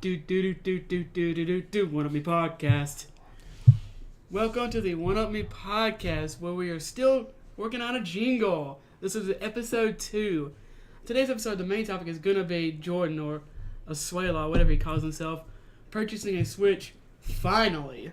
One Up Me podcast. Welcome to the One Up Me podcast, where we are still working on a jingle. This is episode 2. Today's episode, the main topic is gonna be Jordan, or Asuela, whatever he calls himself, purchasing a Switch finally.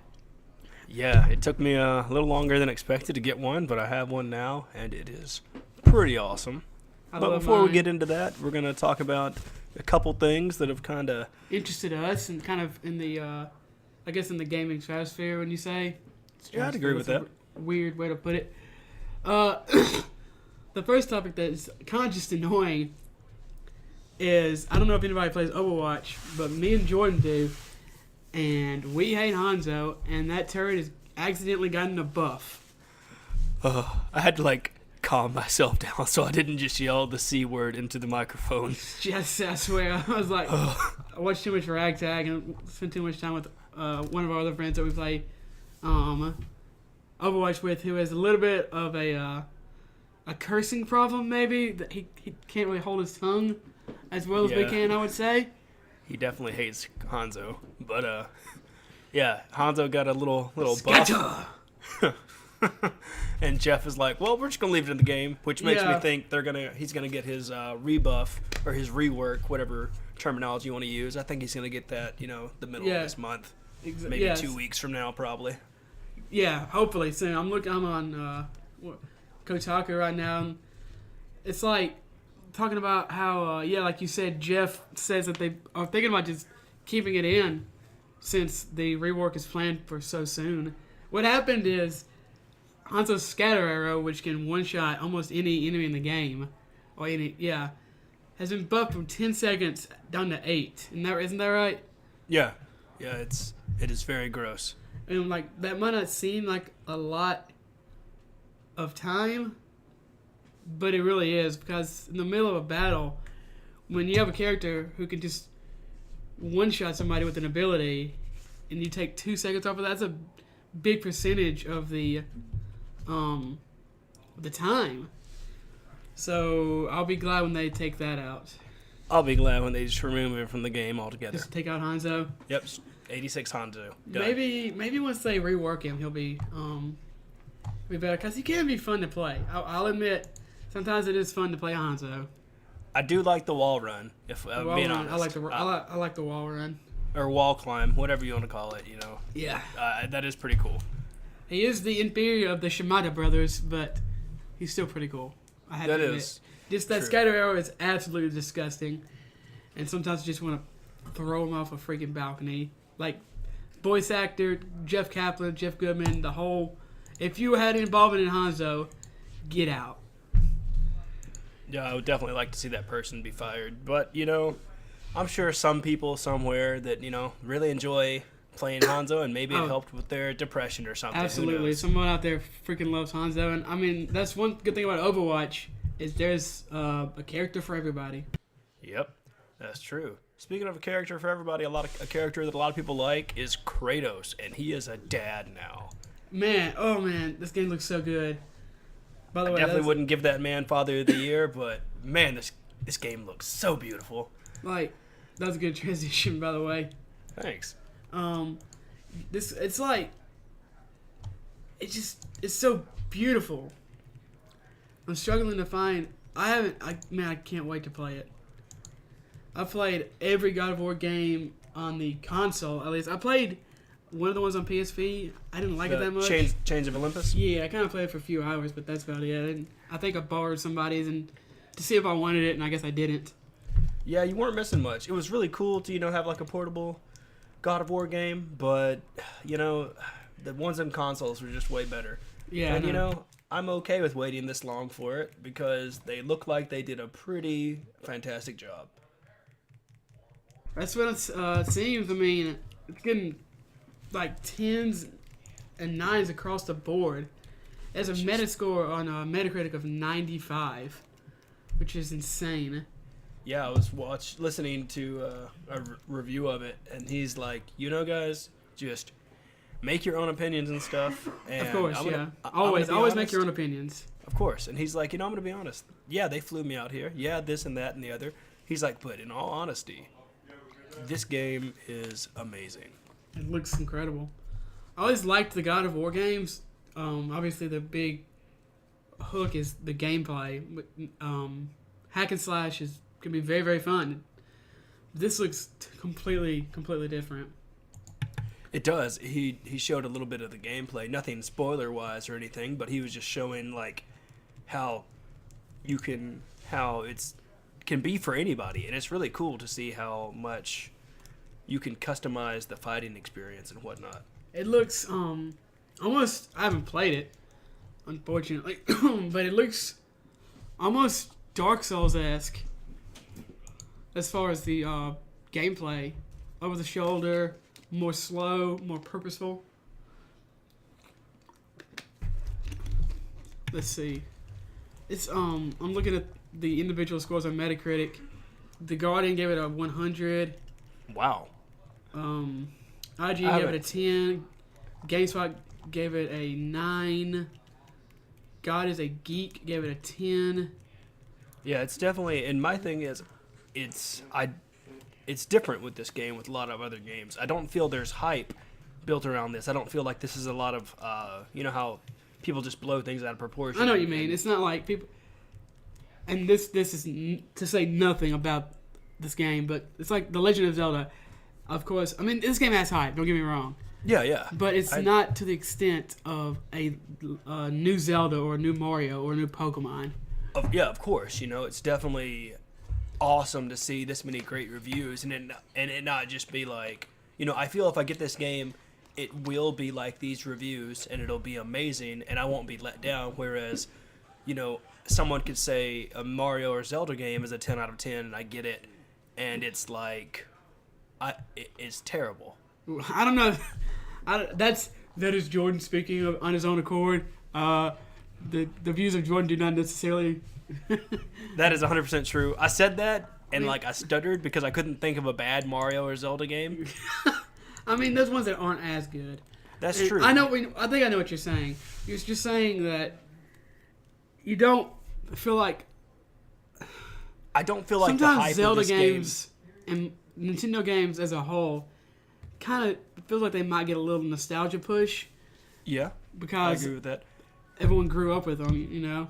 Yeah, it took me a little longer than expected to get one, but I have one now, and it is pretty awesome. But before we get into that, we're going to talk about a couple things that have kind of interested us and kind of in the, I guess in the gaming stratosphere, when you say. Yeah, I'd agree with that. Weird way to put it. The first topic that is kind of just annoying is, I don't know if anybody plays Overwatch, but me and Jordan do, and we hate Hanzo, and that turret has accidentally gotten a buff. I had to, calm myself down so I didn't just yell the C word into the microphone. Yes, I swear. I was like, I watched too much Ragtag and spent too much time with one of our other friends that we play Overwatch with, who has a little bit of a cursing problem, maybe. That he can't really hold his tongue as well as we can, I would say. He definitely hates Hanzo. But, yeah, Hanzo got a little buff. And Jeff is like, well, we're just going to leave it in the game, which makes me think he's going to get his rebuff or his rework, whatever terminology you want to use. I think he's going to get that, the middle of this month. Maybe 2 weeks from now, probably. Yeah, hopefully soon. I'm on Kotaku right now, and it's like talking about how, like you said, Jeff says that they are thinking about just keeping it in since the rework is planned for so soon. What happened is Hanzo's scatter arrow, which can one-shot almost any enemy in the game, has been buffed from 10 seconds down to 8. Isn't that right? Yeah, it is very gross. And that might not seem like a lot of time, but it really is, because in the middle of a battle, when you have a character who can just one-shot somebody with an ability, and you take 2 seconds off of that, that's a big percentage of the time. So I'll be glad when they take that out. I'll be glad when they just remove it from the game altogether. Just take out Hanzo. Yep, 86 Hanzo. Done. Maybe once they rework him, he'll be better, because he can be fun to play. I'll admit, sometimes it is fun to play Hanzo. I do like the wall run. If I'm being honest, I like the wall run or wall climb, whatever you want to call it. Yeah, that is pretty cool. He is the inferior of the Shimada brothers, but he's still pretty cool. I have to admit. Is just that true. scatter arrow is absolutely disgusting, and sometimes you just want to throw him off a freaking balcony. Like voice actor Jeff Kaplan, Jeff Goodman, the whole. If you had involvement in Hanzo, get out. Yeah, I would definitely like to see that person be fired, but I'm sure some people somewhere that really enjoy playing Hanzo, and maybe it helped with their depression or something. Absolutely. Someone out there freaking loves Hanzo. And, I mean, that's one good thing about Overwatch is there's a character for everybody. Yep, that's true. Speaking of a character for everybody, a character that a lot of people like is Kratos, and he is a dad now. Man, this game looks so good. By the way, I definitely wouldn't give that man Father of the Year, but, man, this game looks so beautiful. That was a good transition, by the way. Thanks. It's so beautiful. I'm struggling to find. I can't wait to play it. I've played every God of War game on the console. At least I played one of the ones on PSP. I didn't like it that much. Chains of Olympus. Yeah, I kind of played it for a few hours, but that's about it. I think I borrowed somebody's to see if I wanted it, and I guess I didn't. Yeah, you weren't missing much. It was really cool to have a portable God of War game, but the ones on consoles were just way better. Yeah, and I'm okay with waiting this long for it because they look like they did a pretty fantastic job. That's what it seems. I mean, it's getting 10s and 9s across the board. There's a Metascore on Metacritic of 95, which is insane. Yeah, I was listening to a review of it, and he's like, guys, just make your own opinions and stuff. And of course, always make your own opinions. Of course, and he's like, I'm going to be honest. Yeah, they flew me out here. Yeah, this and that and the other. He's like, but in all honesty, This game is amazing. It looks incredible. I always liked the God of War games. Obviously, the big hook is the gameplay. But, hack and slash can be very, very fun. This looks completely different. It does. He showed a little bit of the gameplay, nothing spoiler wise or anything, but he was just showing like how it's can be for anybody, and it's really cool to see how much you can customize the fighting experience and whatnot. It looks almost. I haven't played it, unfortunately, but it looks almost Dark Souls-esque as far as the gameplay. Over the shoulder, more slow, more purposeful. Let's see. It's I'm looking at the individual scores on Metacritic. The Guardian gave it a 100. Wow. IGN gave it a 10. GameSpot gave it a 9. God is a Geek gave it a 10. Yeah, it's definitely. And my thing is, it's different with this game with a lot of other games. I don't feel there's hype built around this. I don't feel like this is a lot of you know how people just blow things out of proportion. I know what you mean. It's not like people. And this is to say nothing about this game, but it's like The Legend of Zelda. Of course, I mean this game has hype. Don't get me wrong. Yeah. But it's not to the extent of a new Zelda or a new Mario or a new Pokemon. Of course. You know, it's definitely awesome to see this many great reviews and it not just be like, you know, I feel if I get this game, it will be like these reviews and it'll be amazing and I won't be let down. Whereas, you know, someone could say a Mario or Zelda game is a 10 out of 10 and I get it and it's like, it's terrible. I don't know. That is Jordan speaking on his own accord. The views of Jordan do not necessarily. That is 100% true. I said that and I stuttered because I couldn't think of a bad Mario or Zelda game. I mean, those ones that aren't as good. That's true. I think I know what you're saying. You're just saying that you don't feel like. I don't feel like sometimes the hype Zelda of this games and Nintendo games as a whole kind of feels like they might get a little nostalgia push. Yeah, because I agree with that. Everyone grew up with them, you know.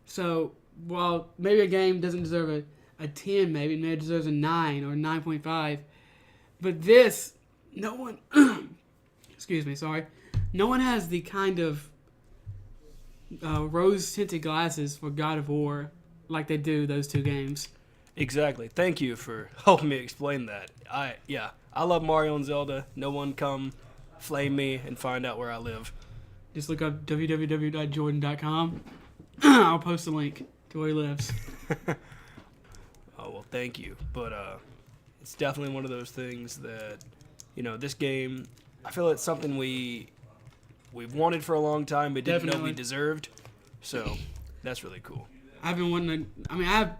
So while maybe a game doesn't deserve a 10, maybe it deserves a 9 or 9.5, but this, no one, excuse me, sorry, no one has the kind of rose-tinted glasses for God of War like they do those two games. Exactly. Thank you for helping me explain that. I love Mario and Zelda. No one come flame me and find out where I live. Just look up www.jordan.com. I'll post a link to where he lives. Oh, well, thank you. But it's definitely one of those things that, you know, this game, I feel it's something we've wanted for a long time but didn't know we deserved. So that's really cool. I've been wanting to, I mean,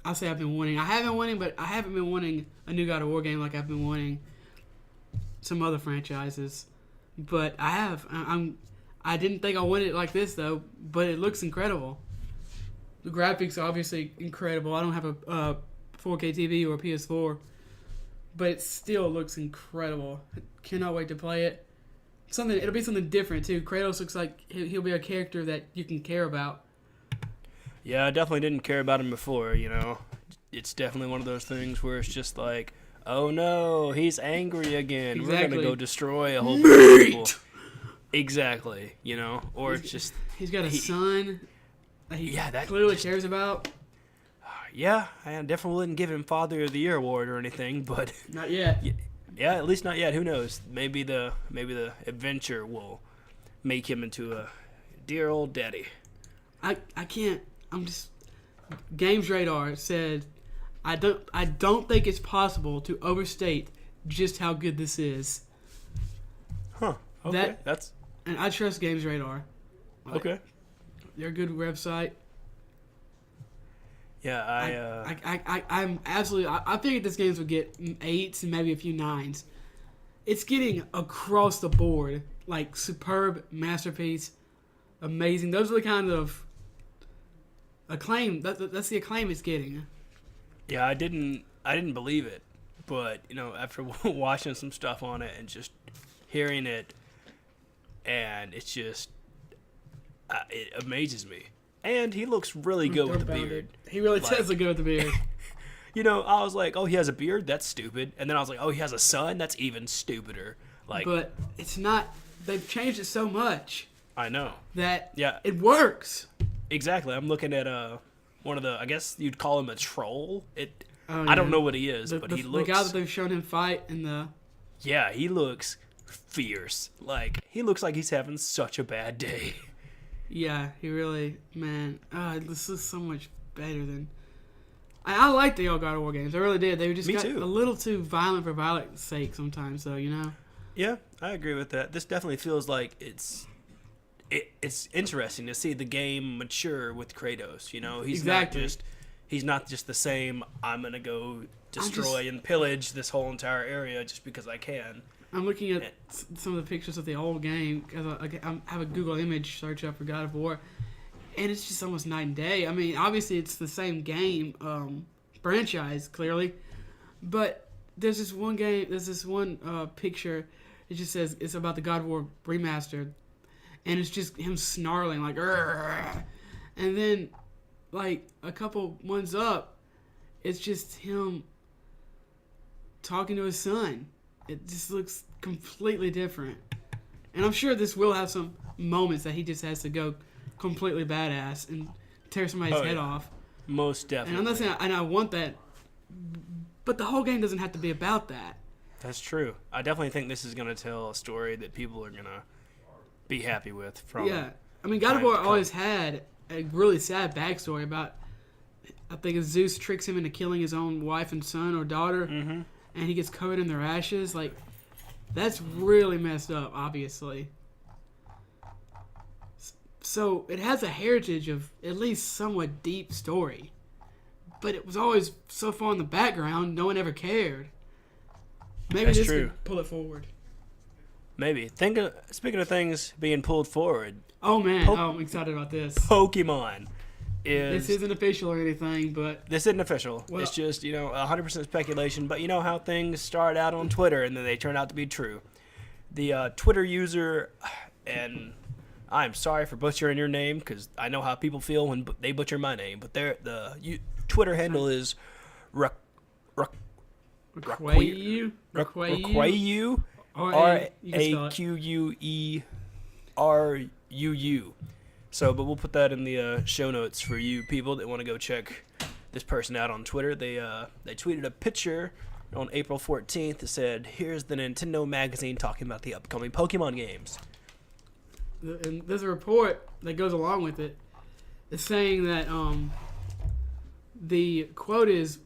I'll say I've been wanting. I haven't wanting, but I haven't been wanting a new God of War game like I've been wanting some other franchises. But I have. I didn't think I wanted it like this, though, but it looks incredible. The graphics are obviously incredible. I don't have a 4K TV or a PS4, but it still looks incredible. I cannot wait to play it. It'll be something different, too. Kratos looks like he'll be a character that you can care about. Yeah, I definitely didn't care about him before, you know. It's definitely one of those things where it's just like, oh no, he's angry again. Exactly. We're going to go destroy a whole bunch of people. Exactly, you know, or it's just... He's got a son that he that clearly cares about. Yeah, I definitely wouldn't give him Father of the Year award or anything, but... Not yet. Yeah, at least not yet. Who knows? Maybe the adventure will make him into a dear old daddy. I can't... I'm just... Games Radar said, I don't think it's possible to overstate just how good this is. Huh. Okay. And I trust Games Radar. Okay. They're a good website. Yeah, I'm absolutely... I figured this games would get 8s and maybe a few 9s. It's getting across the board. Like, superb, masterpiece, amazing. Those are the kind of acclaim. That's the acclaim it's getting. Yeah, I didn't believe it, But, after watching some stuff on it and just hearing it, and it's just, it amazes me. And he looks really good with the beard. He really does look good with the beard. I was like, oh, he has a beard? That's stupid. And then I was like, oh, he has a son? That's even stupider. But it's not, they've changed it so much. I know. That it works. Exactly. I'm looking at one of the, I guess you'd call him a troll. I don't know what he is, but he looks... The guy that they've shown him fight in the... Yeah, he looks fierce. He looks like he's having such a bad day. Yeah, he really... Man, this is so much better than... I like the old God of War games. I really did. They just got a little too violent for violence sake sometimes, though, Yeah, I agree with that. This definitely feels like it's interesting to see the game mature with Kratos. He's not just the same. I'm gonna go destroy and pillage this whole entire area just because I can. I'm looking at some of the pictures of the old game because I have a Google image search up for God of War, and it's just almost night and day. I mean, obviously it's the same game franchise clearly, but there's this one game. There's this one picture. It just says it's about the God of War remastered. And it's just him snarling like, "Argh." And then, like a couple ones up, it's just him talking to his son. It just looks completely different. And I'm sure this will have some moments that he just has to go completely badass and tear somebody's head off. Most definitely. And I'm not saying I want that, but the whole game doesn't have to be about that. That's true. I definitely think this is going to tell a story that people are going to be happy with. I mean, God of War always had a really sad backstory about, I think Zeus tricks him into killing his own wife and son or daughter, and he gets covered in their ashes. Like, that's really messed up, obviously. So it has a heritage of at least somewhat deep story, but it was always so far in the background, no one ever cared. Maybe that's this true. could pull it forward. Maybe. Speaking of things being pulled forward. Oh, man. I'm excited about this. Pokemon This isn't official or anything, but... This isn't official. Well, it's just, 100% speculation. But you know how things start out on Twitter and then they turn out to be true. The Twitter user, and I'm sorry for butchering your name because I know how people feel when they butcher my name. But the Twitter handle is Raquayu? RAQUERUU. So, but we'll put that in the show notes for you people that want to go check this person out on Twitter. They tweeted a picture on April 14th that said, "Here's the Nintendo magazine talking about the upcoming Pokemon games." And there's a report that goes along with it. It's saying that the quote is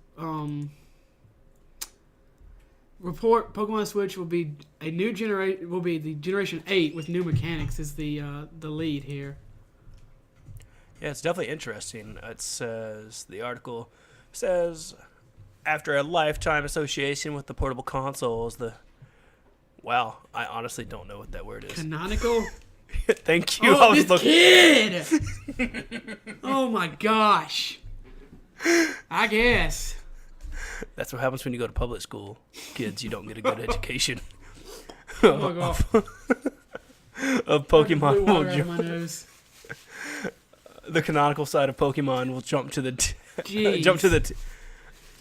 report Pokemon Switch will be a new generation. Will be the Generation 8 with new mechanics. Is the lead here. Yeah, it's definitely interesting. It says the article says after a lifetime association with the portable consoles, wow, I honestly don't know what that word is. Canonical. Thank you. Oh, this kid! Oh my gosh. I guess. That's what happens when you go to public school. Kids, you don't get a good education. Oh my god. Of Pokemon. Water out of my nose. The canonical side of Pokemon will jump to the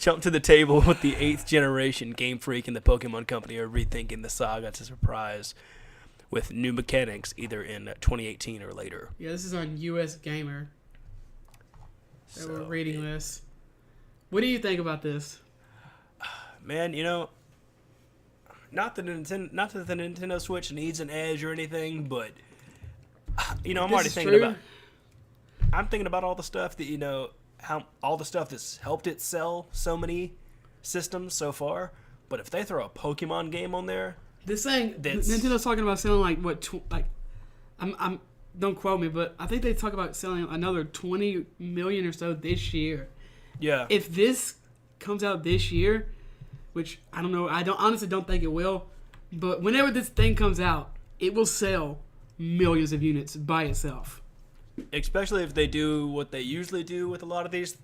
jump to the table with the 8th generation. Game Freak and the Pokemon Company are rethinking the saga to surprise with new mechanics either in 2018 or later. Yeah, this is on US Gamer. We're reading this. What do you think about this? Man, not that the Nintendo Switch needs an edge or anything, but I'm already thinking about. I'm thinking about all the stuff that how all the stuff that's helped it sell so many systems so far. But if they throw a Pokemon game on there, this thing Nintendo's talking about selling I'm don't quote me, but I think they talk about selling another 20 million or so this year. Yeah. If this comes out this year, which I don't know, I honestly don't think it will, but whenever this thing comes out, it will sell millions of units by itself. Especially if they do what they usually do with a lot of these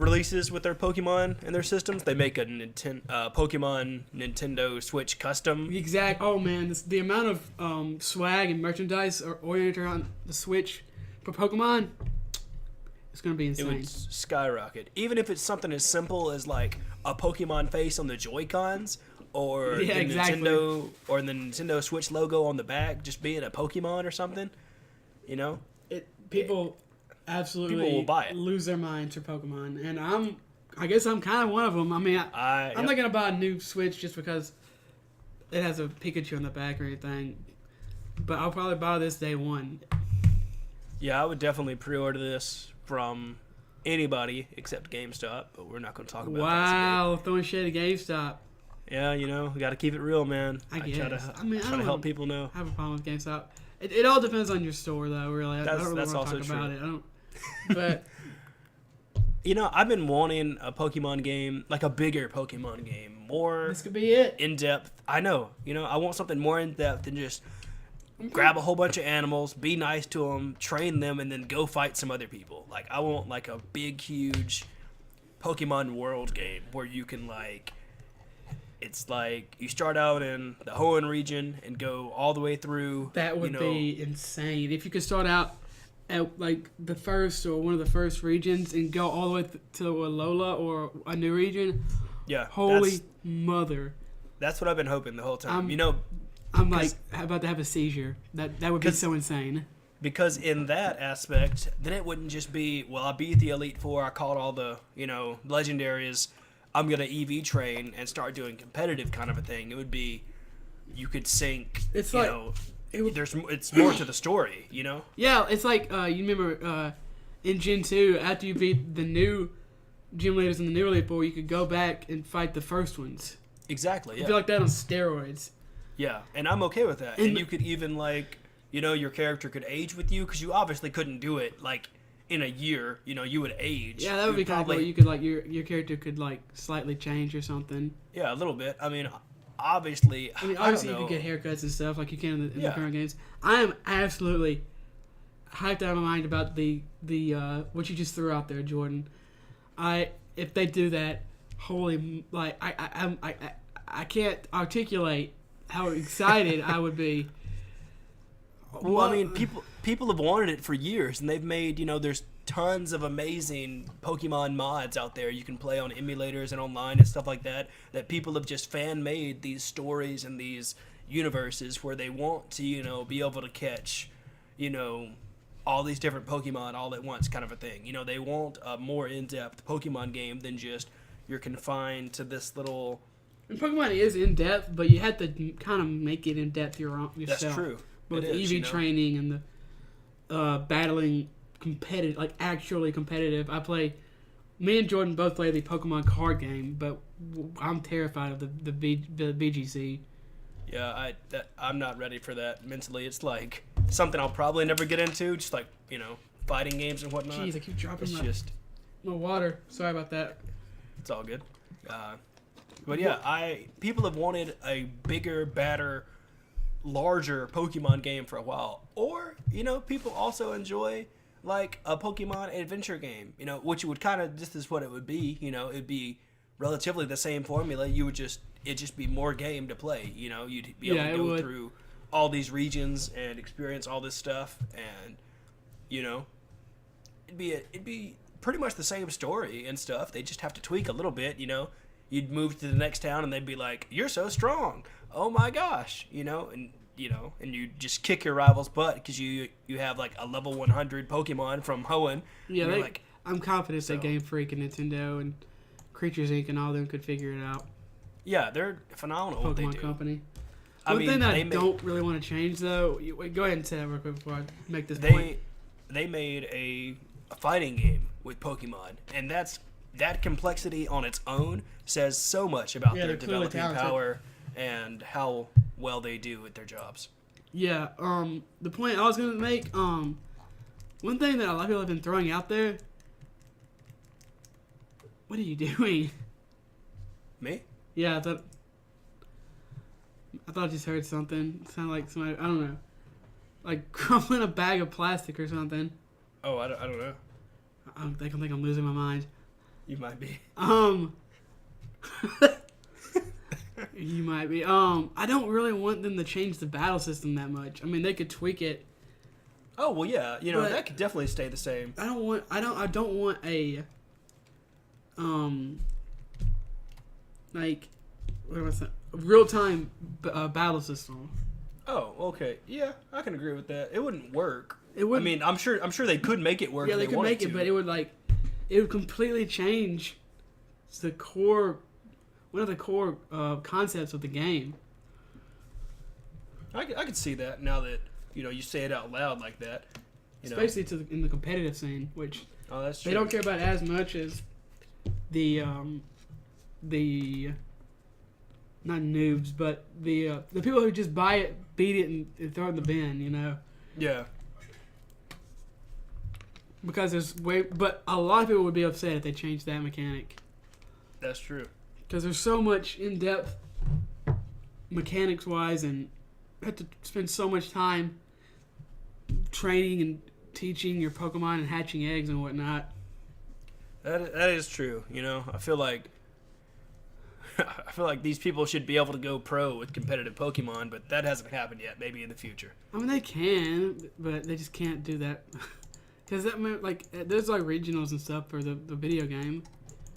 releases with their Pokemon and their systems. They make a Pokemon Nintendo Switch custom. Oh man, the amount of swag and merchandise are oriented around the Switch for Pokemon. It's gonna be insane. It would skyrocket. Even if it's something as simple as like a Pokemon face on the Joy-Cons, or the Nintendo Switch logo on the back, just being a Pokemon or something. You know, people absolutely will buy it. Lose their minds for Pokemon, and I guess I'm kind of one of them. I mean, I'm not gonna buy a new Switch just because it has a Pikachu on the back or anything, but I'll probably buy this day one. Yeah, I would definitely pre-order this from anybody except GameStop, but we're not going to talk about that. Wow, throwing shade at GameStop. Yeah, you know, we got to keep it real, man. I guess. Try to help people know. I have a problem with GameStop. It all depends on your store, though. Really, I don't really want to talk about it. But you know, I've been wanting a Pokemon game, like a bigger Pokemon game, more. This could be it. In depth. I know. You know, I want something more in depth than just grab a whole bunch of animals, be nice to them, train them, and then go fight some other people. Like, I want like a big, huge Pokemon World game where you can like. It's like you start out in the Hoenn region and go all the way through. That would be insane. If you could start out at like the first or one of the first regions and go all the way to Alola or a new region. Yeah. Holy mother. That's what I've been hoping the whole time. I'm like about to have a seizure. That would be so insane. Because in that aspect, then it wouldn't just be, well, I beat the Elite Four, I caught all the, legendaries, I'm going to EV train and start doing competitive kind of a thing. It would be, you could sync, it's more to the story, you know? Yeah, it's like, you remember in Gen 2, after you beat the new gym leaders in the new Elite Four, you could go back and fight the first ones. Exactly, yeah. I feel like that on steroids. Yeah, and I'm okay with that. And you could even, your character could age with you, because you obviously couldn't do it, in a year, you would age. Yeah, that would be kind of cool. You could, your character could, slightly change or something. Yeah, a little bit. I mean, obviously you could get haircuts and stuff like you can in the current games. I am absolutely hyped out of my mind about the what you just threw out there, Jordan. If they do that, holy, I can't articulate how excited I would be. Well, I mean, people have wanted it for years, and they've made, there's tons of amazing Pokemon mods out there you can play on emulators and online and stuff like that people have just fan-made these stories and these universes where they want to, be able to catch, all these different Pokemon all at once kind of a thing. They want a more in-depth Pokemon game than just you're confined to this little... And Pokemon is in-depth, but you have to kind of make it in-depth yourself. That's true. With EV training and the battling competitive, actually competitive. Me and Jordan both play the Pokemon card game, but I'm terrified of the BGC. Yeah, I'm not ready for that mentally. It's like something I'll probably never get into, just fighting games and whatnot. Jeez, I keep dropping my water. Sorry about that. It's all good. But yeah, people have wanted a bigger, badder, larger Pokemon game for a while. Or, people also enjoy a Pokemon adventure game, which would kind of, this is what it would be, it'd be relatively the same formula. It'd just be more game to play, you'd be able to go through all these regions and experience all this stuff, and, it'd be pretty much the same story and stuff. They just have to tweak a little bit, You'd move to the next town and they'd be like, "You're so strong. Oh my gosh," and you just kick your rival's butt because you have a level 100 Pokemon from Hoenn. Yeah, I'm confident that Game Freak and Nintendo and Creatures Inc. and all of them could figure it out. Yeah, they're phenomenal. Pokemon what they do. Company. One thing I don't really want to change though. Go ahead and say that real quick before I make this point. They made a fighting game with Pokemon, and that complexity on its own says so much about their developing power and how well they do at their jobs. Yeah, the point I was going to make, one thing that a lot of people have been throwing out there. What are you doing? Me? Yeah, I thought I just heard something. It sounded like somebody, I don't know, crumbling a bag of plastic or something. Oh, I don't know. I think I'm losing my mind. You might be. You might be. I don't really want them to change the battle system that much. I mean, they could tweak it. Oh well, yeah. That could definitely stay the same. I don't want a like what was that? Real time battle system. Oh, okay. Yeah, I can agree with that. It wouldn't work. It would. I mean, I'm sure they could make it work. Yeah, if they could make to. it, but it would completely change one of the core concepts of the game. I could see that now that you say it out loud like that. Especially in the competitive scene, which that's true. they don't care about as much as the not noobs, but the people who just buy it, beat it, and throw it in the bin. Yeah. Because but a lot of people would be upset if they changed that mechanic. That's true. Because there's so much in-depth mechanics-wise, and you have to spend so much time training and teaching your Pokemon and hatching eggs and whatnot. That is true. I feel like these people should be able to go pro with competitive Pokemon, but that hasn't happened yet. Maybe in the future. I mean, they can, but they just can't do that. Because there's regionals and stuff for the video game.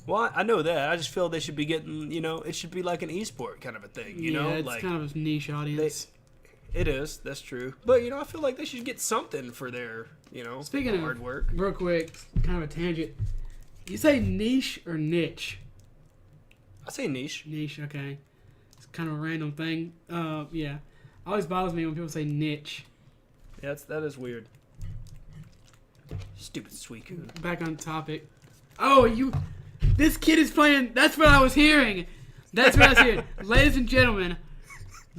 Well, I know that. I just feel they should be getting, it should be like an esport kind of a thing, Yeah, it's kind of a niche audience. It is. That's true. But, I feel like they should get something for their, Speaking hard of, work. Real quick, kind of a tangent. You say niche or niche? I say niche. Niche, okay. It's kind of a random thing. Yeah. Always bothers me when people say niche. Yeah, that is weird. Stupid Suicune. Back on topic. Oh, this kid is playing. That's what I was hearing. Ladies and gentlemen,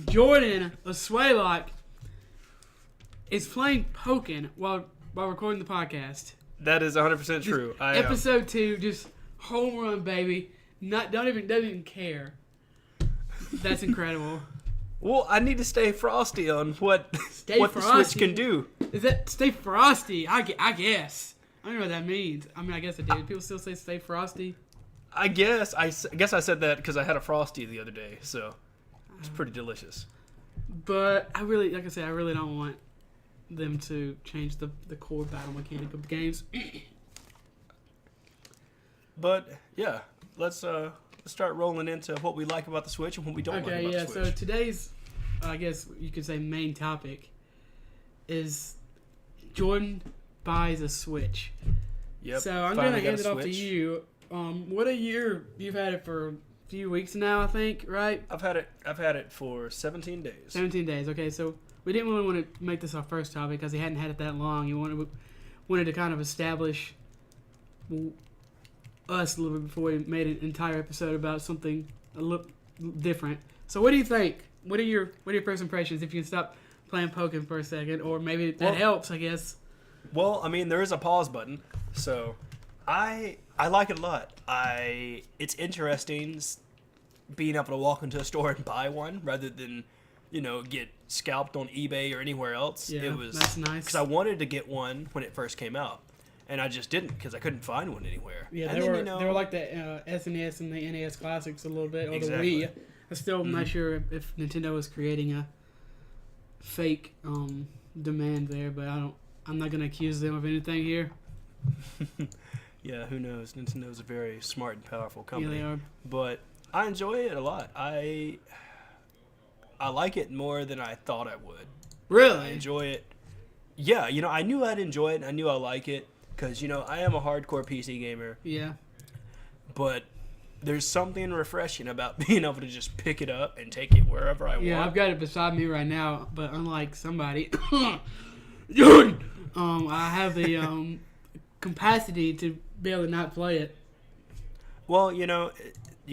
Jordan Aluesnoc is playing Pokken while recording the podcast. That is 100% true. Episode 2, just home run, baby. Doesn't even care. That's incredible. Well, I need to stay frosty on what frosty. the Switch can do. Is that stay frosty? I guess. I don't know what that means. I mean, I guess it did. People still say stay frosty. I guess I said that because I had a Frosty the other day, so it's pretty delicious. But I really don't want them to change the core battle mechanic of the games. But yeah, let's start rolling into what we like about the Switch and what we don't like about the Switch. So today's, I guess you could say, main topic is Jordan buys a Switch. Yep. So I'm gonna hand it off to you. What a year! You've had it for a few weeks now, I think, right? I've had it for 17 days. 17 days. Okay, so we didn't really want to make this our first topic because he hadn't had it that long. You wanted to kind of establish us a little bit before we made an entire episode about something a little different. So what do you think? What are your first impressions? If you can stop playing Pokemon for a second, or maybe that helps, I guess. Well, I mean, there is a pause button, so I like it a lot. It's interesting being able to walk into a store and buy one rather than, get scalped on eBay or anywhere else. Yeah, that's nice. Because I wanted to get one when it first came out, and I just didn't because I couldn't find one anywhere. Yeah, they were like the SNES and the NES Classics a little bit, or exactly. the Wii. I'm still not sure if Nintendo was creating a fake demand there, but I'm not gonna accuse them of anything here. Yeah, who knows? Nintendo's a very smart and powerful company. Yeah, they are. But I enjoy it a lot. I like it more than I thought I would. Really? I enjoy it. Yeah, I knew I'd enjoy it. I knew I like it because, I am a hardcore PC gamer. Yeah. But there's something refreshing about being able to just pick it up and take it wherever I want. Yeah, I've got it beside me right now, but unlike somebody, I have the capacity to be able to not play it. Well, you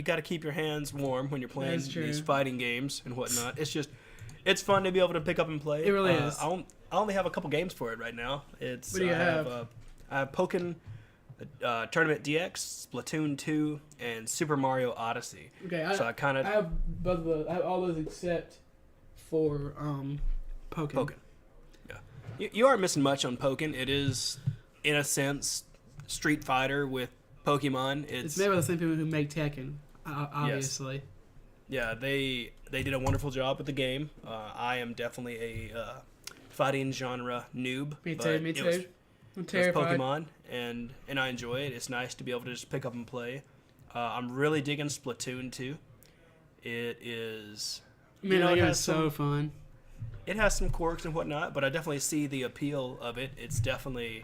got to keep your hands warm when you're playing these fighting games and whatnot. It's fun to be able to pick up and play. It really is. I only have a couple games for it right now. What do you have? I have Pokken Tournament DX, Splatoon 2, and Super Mario Odyssey. Okay, I have both of those. I have all those except for Pokken. Yeah, you aren't missing much on Pokken. It is, in a sense, Street Fighter with Pokemon. It's made by the same people who make Tekken, obviously. Yes. Yeah, they did a wonderful job with the game. I am definitely a fighting genre noob. Me too. I'm terrified. It was Pokemon, and I enjoy it. It's nice to be able to just pick up and play. I'm really digging Splatoon 2. It is... Man, it's so fun. It has some quirks and whatnot, but I definitely see the appeal of it. It's definitely...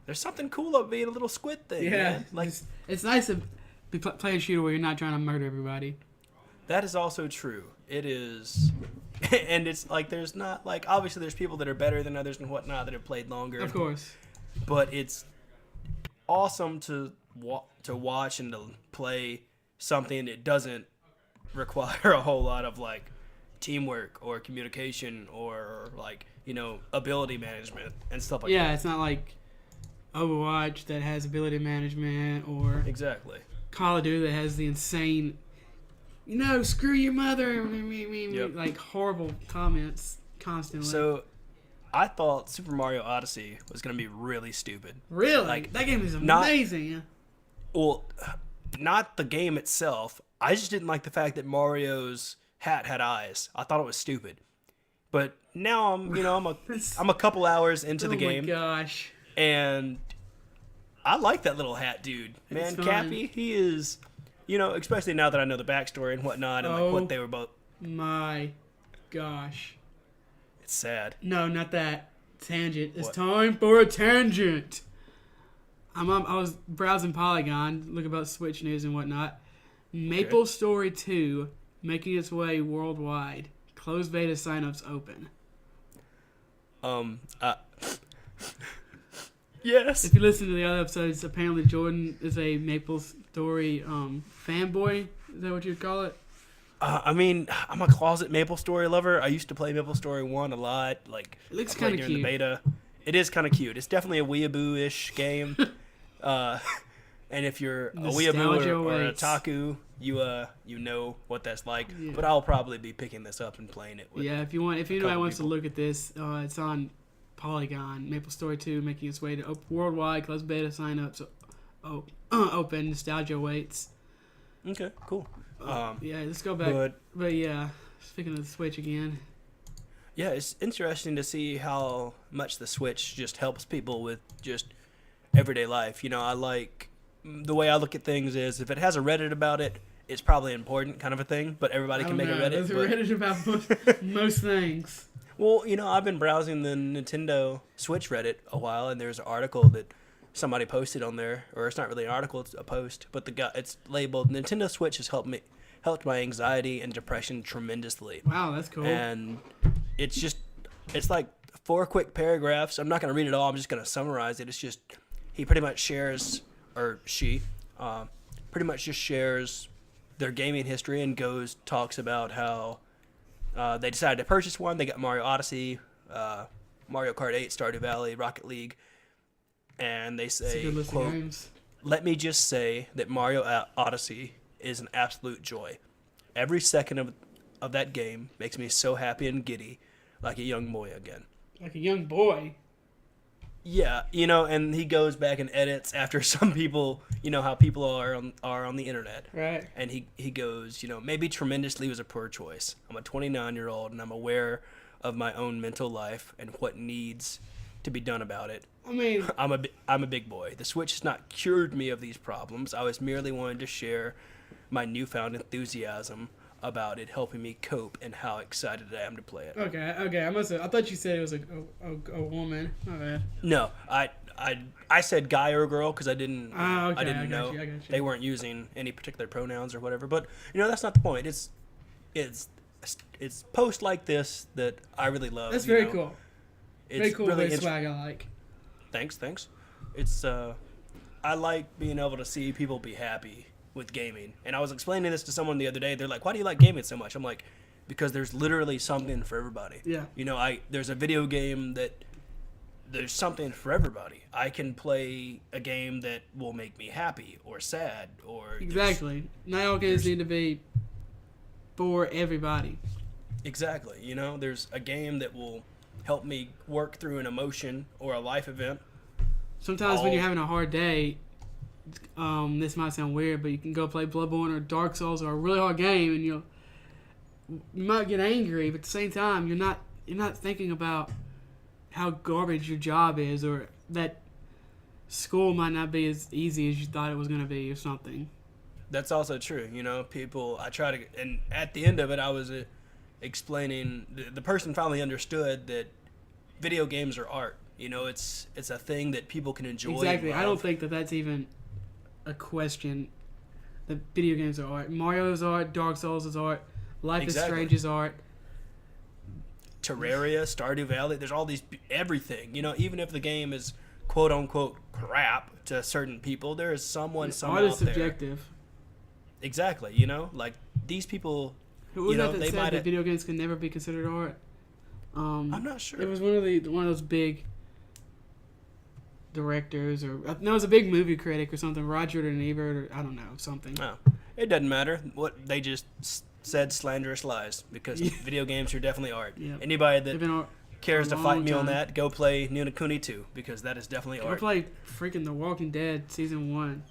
There's something cool about being a little squid thing, man. Like, it's nice to be playing a shooter where you're not trying to murder everybody. That is also true. It is... And it's like, there's not... Like, obviously there's people that are better than others and whatnot that have played longer. Of course. But it's awesome to watch and to play something that doesn't require a whole lot of, like, teamwork or communication or, like, ability management and stuff like that. Yeah, it's not like Overwatch that has ability management or exactly Call of Duty that has the insane, screw your mother, like horrible comments constantly. So I thought Super Mario Odyssey was going to be really stupid. Really? Like, that game is amazing. Not the game itself. I just didn't like the fact that Mario's hat had eyes. I thought it was stupid. But now I'm a couple hours into the game. Oh my gosh. And I like that little hat dude. Man, Cappy, he is, especially now that I know the backstory and whatnot and like what they were both. My gosh. It's sad. No, not that. Tangent. It's time for a tangent. I was browsing Polygon, looking about Switch news and whatnot. Maple Story 2 making its way worldwide. Closed beta signups open. Yes. If you listen to the other episodes, apparently Jordan is a Maple Story fanboy. Is that what you'd call it? I'm a closet Maple Story lover. I used to play Maple Story 1 a lot. Like, it looks kind of cute. The beta. It is kind of cute. It's definitely a weeaboo-ish game. And if you're a weeaboo or an otaku, you know what that's like. Yeah. But I'll probably be picking this up and playing it with if anybody wants to look at this, it's on Polygon. Maple Story 2 making its way to worldwide closed beta signups. Open. Nostalgia waits. Okay, cool. Let's go back. But yeah, speaking of the Switch again. Yeah, it's interesting to see how much the Switch just helps people with just everyday life. I like the way I look at things is if it has a Reddit about it, it's probably important kind of a thing, but everybody can make a Reddit. There's a Reddit about most things. Well, I've been browsing the Nintendo Switch Reddit a while, and there's an article that somebody posted on there, or it's not really an article, it's a post, but it's labeled Nintendo Switch has helped my anxiety and depression tremendously. Wow, that's cool. And it's like 4 quick paragraphs. I'm not going to read it all. I'm just going to summarize it. It's just he pretty much shares, or she, pretty much just shares their gaming history and talks about how they decided to purchase one. They got Mario Odyssey, Mario Kart 8, Stardew Valley, Rocket League, and they say, quote, "Let me just say that Mario Odyssey is an absolute joy. Every second of that game makes me so happy and giddy, like a young boy again." Like a young boy? Yeah, and he goes back and edits after some people, how people are on the internet. Right. And he goes, maybe tremendously was a poor choice. I'm a 29-year-old and I'm aware of my own mental life and what needs to be done about it. I mean, I'm a big boy. The Switch has not cured me of these problems. I was merely wanting to share my newfound enthusiasm about it helping me cope and how excited I am to play it. Okay. I thought you said it was a woman. My bad. No, I said guy or girl because I didn't I didn't know. I got you. They weren't using any particular pronouns or whatever. But that's not the point. It's posts like this that I really love. That's very cool. It's very cool. Really swag I like. Thanks. It's I like being able to see people be happy with gaming. And I was explaining this to someone the other day. They're like, "Why do you like gaming so much?" I'm like, because there's literally something for everybody. Yeah. There's a video game that there's something for everybody. I can play a game that will make me happy or sad or exactly. Not all games need to be for everybody. Exactly. There's a game that will help me work through an emotion or a life event. Sometimes when you're having a hard day, this might sound weird, but you can go play Bloodborne or Dark Souls or a really hard game, and you might get angry, but at the same time, you're not thinking about how garbage your job is, or that school might not be as easy as you thought it was going to be, or something. That's also true. People. I try to, and at the end of it, I was explaining. The person finally understood that video games are art. It's a thing that people can enjoy. Exactly. I don't think that that's even a question. That video games are art. Mario is art. Dark Souls is art. Life is Strange is art. Terraria, Stardew Valley. There's all these everything. Even if the game is quote unquote crap to certain people, there is someone art is subjective. Exactly. Like these people. Who was that said that video games can never be considered art? I'm not sure. It was one of those big directors, or no, it was a big movie critic or something. Roger and Ebert, or I don't know, something. No, it doesn't matter. What they just said slanderous lies, because video games are definitely art. Yep. Anybody that cares to fight me on that, go play Ni no Kuni 2, because that is definitely art. Go play freaking The Walking Dead Season 1.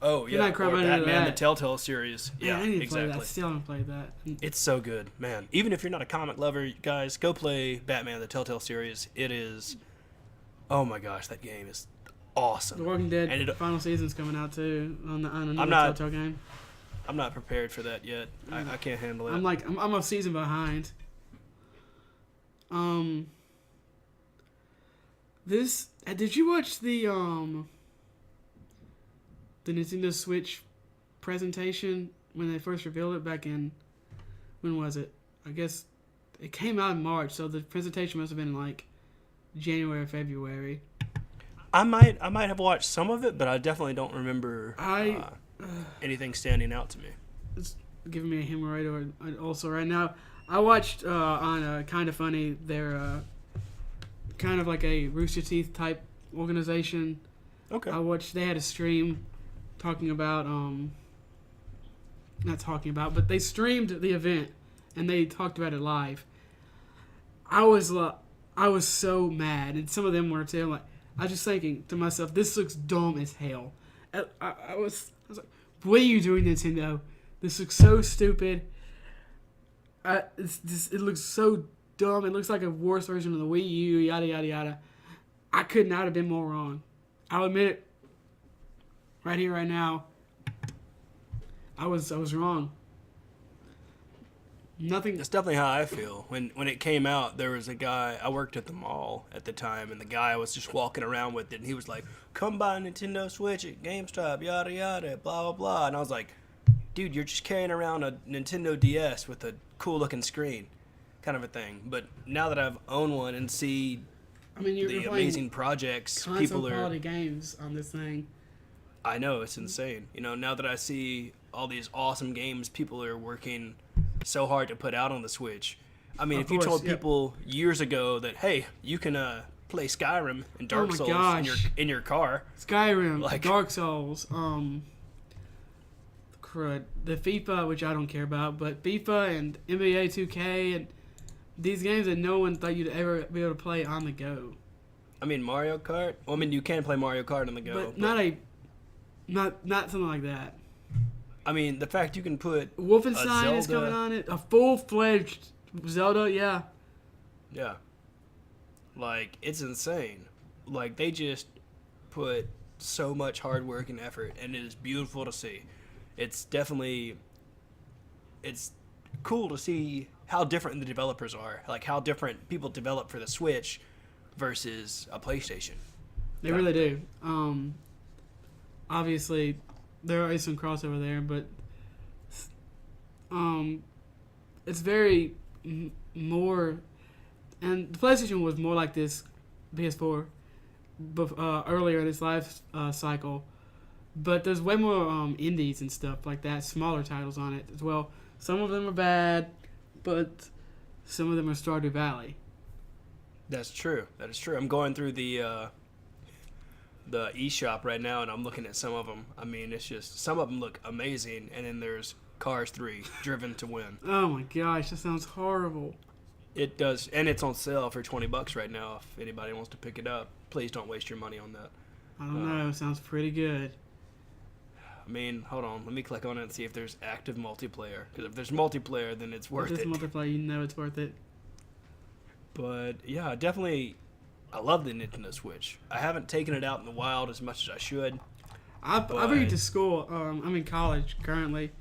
Oh, yeah. Or Batman, the Telltale series. Yeah, I need to exactly. play that. I still haven't played that. It's so good, man. Even if you're not a comic lover, guys, go play Batman, the Telltale series. It is... Oh, my gosh, that game is awesome. The Walking Dead final season's coming out, too, on another Telltale game. I'm not prepared for that yet. I can't handle it. I'm a season behind. Did you watch the Nintendo Switch presentation when they first revealed it back in, when was it? I guess it came out in March, so the presentation must have been like January or February. I might have watched some of it, but I definitely don't remember anything standing out to me. It's giving me a hemorrhoid or also right now. I watched on Kind of Funny, they're kind of like a Rooster Teeth type organization. Okay. They had a stream talking about but they streamed the event and they talked about it live. I was so mad, and some of them were too. I was just thinking to myself, this looks dumb as hell. I was like, what are you doing, Nintendo? This looks so stupid. It looks so dumb. It looks like a worse version of the Wii U. Yada yada yada. I could not have been more wrong. I'll admit it. Right here, right now. I was wrong. Nothing. That's definitely how I feel. When it came out, there was a guy, I worked at the mall at the time, and the guy was just walking around with it, and he was like, come buy a Nintendo Switch at GameStop, yada yada, blah blah blah. And I was like, dude, you're just carrying around a Nintendo DS with a cool looking screen, kind of a thing. But now that I've owned one and see the amazing projects people are quality games on this thing. I know, it's insane. Now that I see all these awesome games people are working so hard to put out on the Switch. I mean, if you told people years ago that, hey, you can play Skyrim and Dark Souls in your car. Skyrim, Dark Souls, the FIFA, which I don't care about, but FIFA and NBA 2K and these games that no one thought you'd ever be able to play on the go. I mean, Mario Kart. Well, I mean, you can play Mario Kart on the go, but not something like that. I mean, the fact you can put Wolfenstein is coming on it, a full-fledged Zelda, yeah. Yeah. It's insane. They just put so much hard work and effort, and it is beautiful to see. It's cool to see how different the developers are, how different people develop for the Switch versus a PlayStation. They really do. Obviously, there is some crossover there, but it's very more, and the PlayStation was more like this PS4 earlier in its life cycle, but there's way more indies and stuff like that, smaller titles on it as well. Some of them are bad, but some of them are Stardew Valley. That is true. I'm going through the eShop right now, and I'm looking at some of them. I mean, it's just, some of them look amazing, and then there's Cars 3, Driven to Win. Oh my gosh, that sounds horrible. It does, and it's on sale for $20 right now if anybody wants to pick it up. Please don't waste your money on that. I don't know, it sounds pretty good. I mean, hold on. Let me click on it and see if there's active multiplayer. Because if there's multiplayer, then it's worth it. If there's multiplayer, you know it's worth it. But yeah, definitely, I love the Nintendo Switch. I haven't taken it out in the wild as much as I should. I bring it to school. I'm in college currently.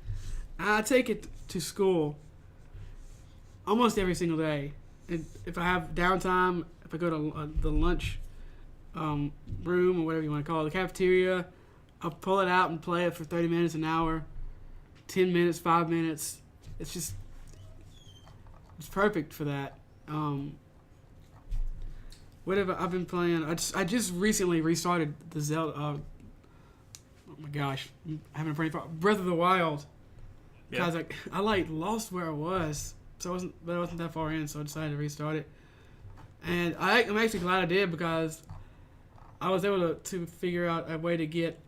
I take it to school almost every single day. And if I have downtime, if I go to the lunch room or whatever you want to call it, the cafeteria, I'll pull it out and play it for 30 minutes, an hour, 10 minutes, 5 minutes. It's perfect for that. Whatever I've been playing, I just recently restarted the Zelda. Oh my gosh, I'm having a brain fart. Breath of the Wild. Because I lost where I was, but I wasn't that far in, so I decided to restart it. And I'm actually glad I did because I was able to figure out a way to get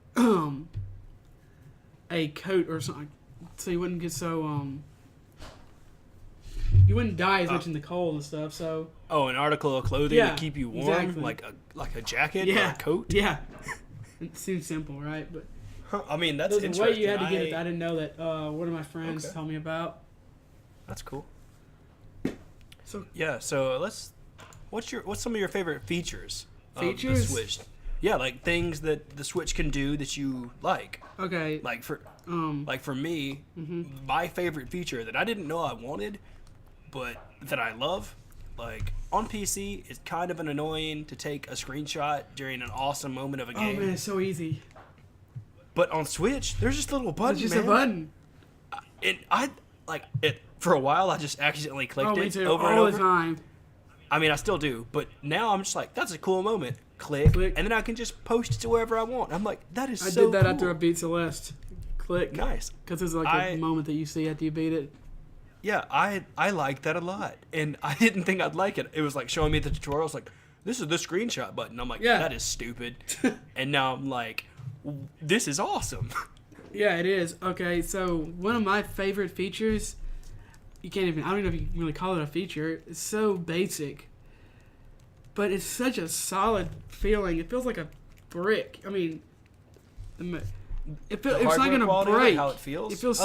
a coat or something, so you wouldn't get so you wouldn't die as much in the cold and stuff. So an article of clothing to keep you warm, exactly. like a jacket or a coat. Yeah, it seems simple, right? But I mean, that's interesting. There's a way you had to get it that I didn't know that one of my friends told me about. That's cool. So what's some of your favorite features? Of the Switch? Yeah, like things that the Switch can do that you like. Okay. Like for me, my favorite feature that I didn't know I wanted, but that I love, like on PC, it's kind of annoying to take a screenshot during an awesome moment of a game. Oh man, it's so easy. But on Switch, there's just a little button. It's just a button. And I like it for a while. I just accidentally clicked me too. over all and over. The time. I mean, I still do, but now I'm just like, that's a cool moment. Click, and then I can just post it to wherever I want. I'm like, that is so cool. I did that after I beat Celeste. Click. Nice. Because it's like a moment that you see after you beat it. Yeah, I like that a lot, and I didn't think I'd like it. It was like showing me the tutorial. I was like, this is the screenshot button. I'm like, that is stupid. And now I'm like, this is awesome. Yeah, it is. Okay, so one of my favorite features, I don't even know if you can really call it a feature. It's so basic, but it's such a solid feeling. It feels like a brick. I mean, it's not gonna break. How it feels. It feels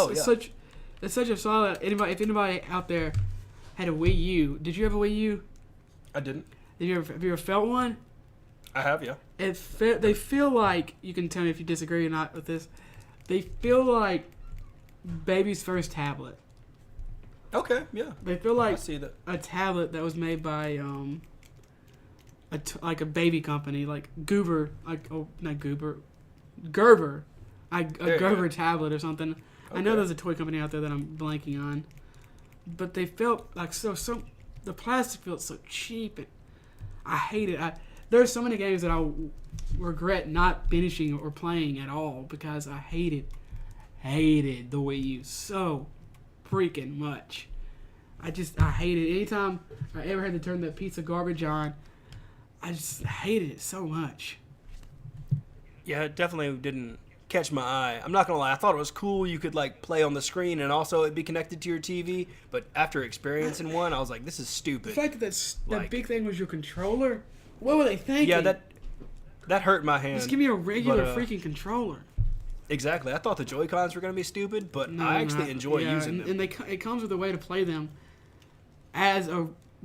it's such a solid. If anybody out there had a Wii U, did you have a Wii U? I didn't. Have you ever felt one? I have, yeah. They feel like, you can tell me if you disagree or not with this, they feel like baby's first tablet. Okay, yeah. They feel like I see that. A tablet that was made by like a baby company, like Gerber, a Gerber tablet or something. Okay. I know there's a toy company out there that I'm blanking on, but they felt like so the plastic felt so cheap, and I hate it. There's so many games that I regret not finishing or playing at all because I hated the Wii U so freaking much. I hate it. Anytime I ever had to turn that piece of garbage on, I just hated it so much. Yeah, it definitely didn't catch my eye. I'm not gonna lie, I thought it was cool you could like play on the screen and also it'd be connected to your TV, but after experiencing one, I was like, this is stupid. The fact that big thing was your controller, what were they thinking? Yeah, that hurt my hand. Just give me a regular freaking controller. Exactly. I thought the Joy-Cons were gonna be stupid, but I actually enjoy using them. And it comes with a way to play them as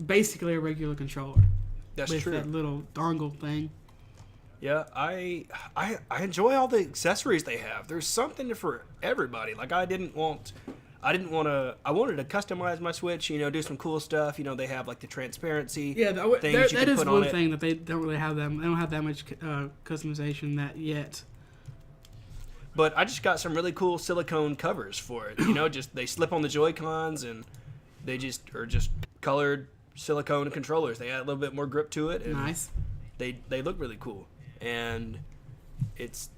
basically a regular controller. That's with true. That little dongle thing. Yeah, I enjoy all the accessories they have. There's something for everybody. Like I wanted to customize my Switch, do some cool stuff. They have like the transparency things you can put on it. That is one thing that they don't really have them. They don't have that much customization yet. But I just got some really cool silicone covers for it. Just they slip on the Joy-Cons and they just are just colored silicone controllers. They add a little bit more grip to it. And nice. They look really cool. And it's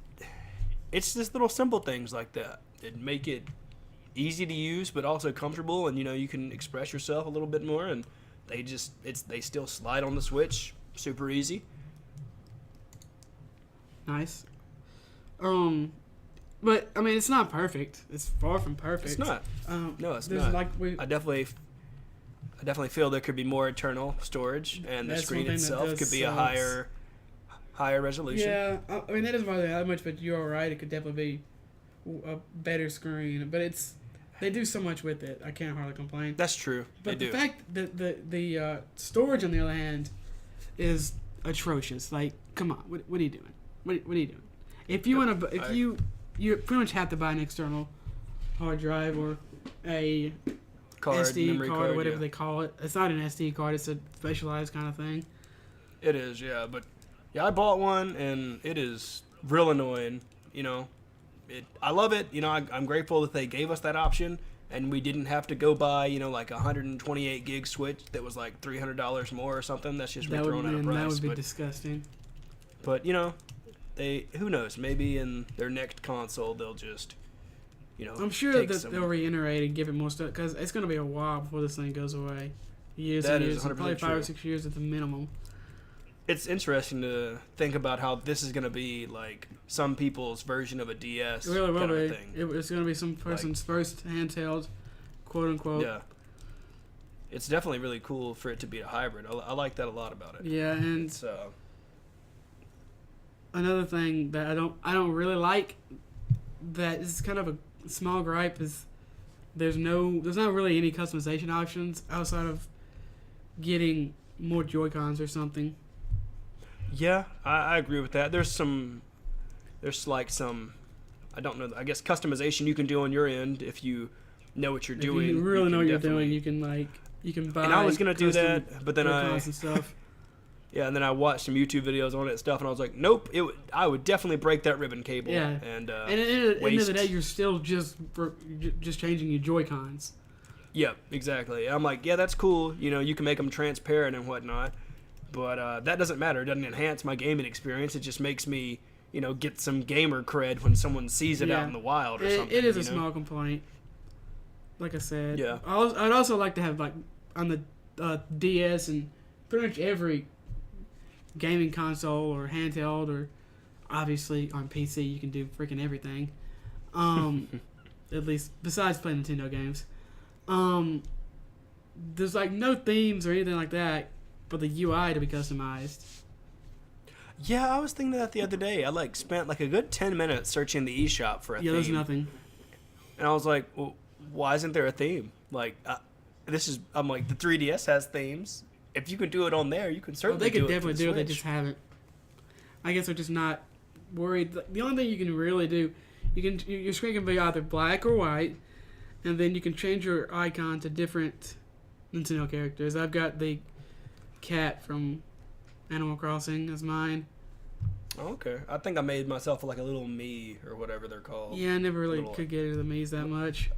just little simple things like that that make it easy to use but also comfortable, and you can express yourself a little bit more, and they still slide on the Switch super easy. Nice. But I mean, it's not perfect. It's far from perfect. It's not. No, it's not. I definitely feel there could be more internal storage, and the screen itself could be a higher resolution. Yeah, I mean that doesn't bother me that much, but you're right. It could definitely be a better screen, but they do so much with it. I can't hardly complain. That's true. But the fact that the storage, on the other hand, is atrocious. Like, come on, what are you doing? What are you doing? If you want to, you pretty much have to buy an external hard drive or a SD card or whatever they call it. It's not an SD card; it's a specialized kind of thing. It is, yeah. But yeah, I bought one, and it is real annoying. You know, I love it. You know, I'm grateful that they gave us that option, and we didn't have to go buy, you know, like a 128 gig switch that was like $300 more or something. That's just throwing out a price. That would be disgusting. But you know, who knows? Maybe in their next console they'll just, you know, I'm sure that they'll reiterate and give it more stuff because it's going to be a while before this thing goes away. Years and years, probably 5 or 6 years at the minimum. It's interesting to think about how this is going to be like some people's version of a DS. It really will be. Thing. It's going to be some person's first handheld, quote unquote. Yeah. It's definitely really cool for it to be a hybrid. I like that a lot about it. Yeah, and so another thing that I don't really like, that is kind of a small gripe, is there's not really any customization options outside of getting more Joy-Cons or something. Yeah, I agree with that. There's like some, I don't know, I guess customization you can do on your end if you know what you're doing. If you really know what you're doing, you can buy. And I was gonna do that, but then and stuff. Yeah, and then I watched some YouTube videos on it and stuff, and I was like, nope, I would definitely break that ribbon cable. Yeah, and at the end of the day, you're still just changing your Joy-Cons. Yep, exactly. I'm like, yeah, that's cool. You know, you can make them transparent and whatnot. But that doesn't matter. It doesn't enhance my gaming experience. It just makes me, you know, get some gamer cred when someone sees it out in the wild or something. It is a small complaint. Like I said. Yeah. I'd also like to have, like, on the DS and pretty much every gaming console or handheld, or obviously on PC you can do freaking everything. At least, besides playing Nintendo games. There's, like, no themes or anything like that for the UI to be customized. Yeah, I was thinking that the other day. I spent like a good 10 minutes searching the eShop for a theme. Yeah, there's nothing. And I was like, well, why isn't there a theme? Like, I'm like, the 3DS has themes. If you can do it on there, you can certainly do it. They could definitely do it. They just haven't. I guess they're just not worried. The only thing you can really do, your screen can be either black or white, and then you can change your icon to different Nintendo characters. I've got the cat from Animal Crossing as mine. Okay. I think I made myself like a little me or whatever they're called. Yeah, I never really could get into the Mii's that much.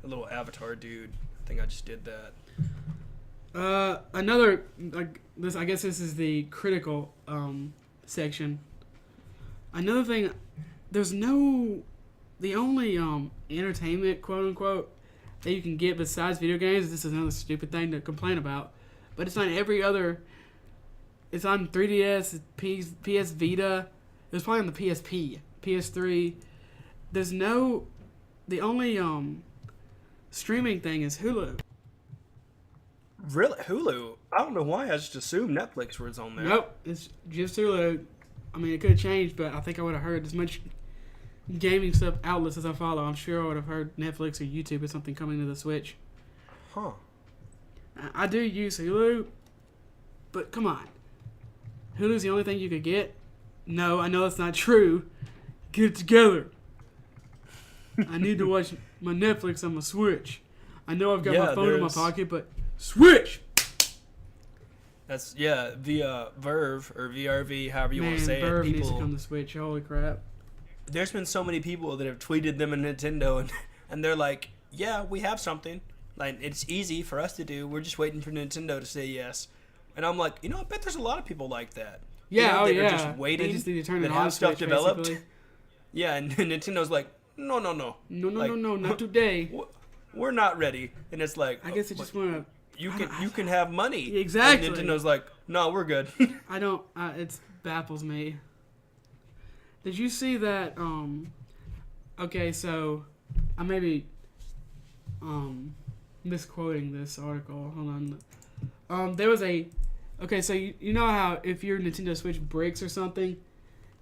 A little avatar dude. I think I just did that. Another, like this, I guess this is the critical section. Another thing, the only entertainment, quote unquote, that you can get besides video games. This is another stupid thing to complain about, but it's on every other. It's on 3DS, PS Vita. It was probably on the PSP, PS3. The only streaming thing is Hulu. Really? Hulu? I don't know why. I just assumed Netflix was on there. Nope. It's just Hulu. I mean, it could have changed, but I think I would have heard as much gaming stuff outlets as I follow. I'm sure I would have heard Netflix or YouTube or something coming to the Switch. Huh. I do use Hulu, but come on. Hulu's the only thing you could get? No, I know that's not true. Get it together. I need to watch my Netflix on my Switch. I know I've got my phone in my pocket, but Switch! That's, via Verve or VRV, however you want to say Verve it. Needs to come to Switch. Holy crap. There's been so many people that have tweeted them and Nintendo, and they're like, yeah, we have something. Like, it's easy for us to do. We're just waiting for Nintendo to say yes. And I'm like, I bet there's a lot of people like that. Yeah, they're just waiting. They just need to turn that it have on stuff Switch, developed. basically. Yeah, and Nintendo's like, no. No, not today. We're not ready. And it's like, I guess they just want to. You can have money. Exactly. And Nintendo's like, no, we're good. I don't. It baffles me. Did you see that? Okay, so I may be misquoting this article. Hold on. There was a. Okay, so you know how if your Nintendo Switch breaks or something,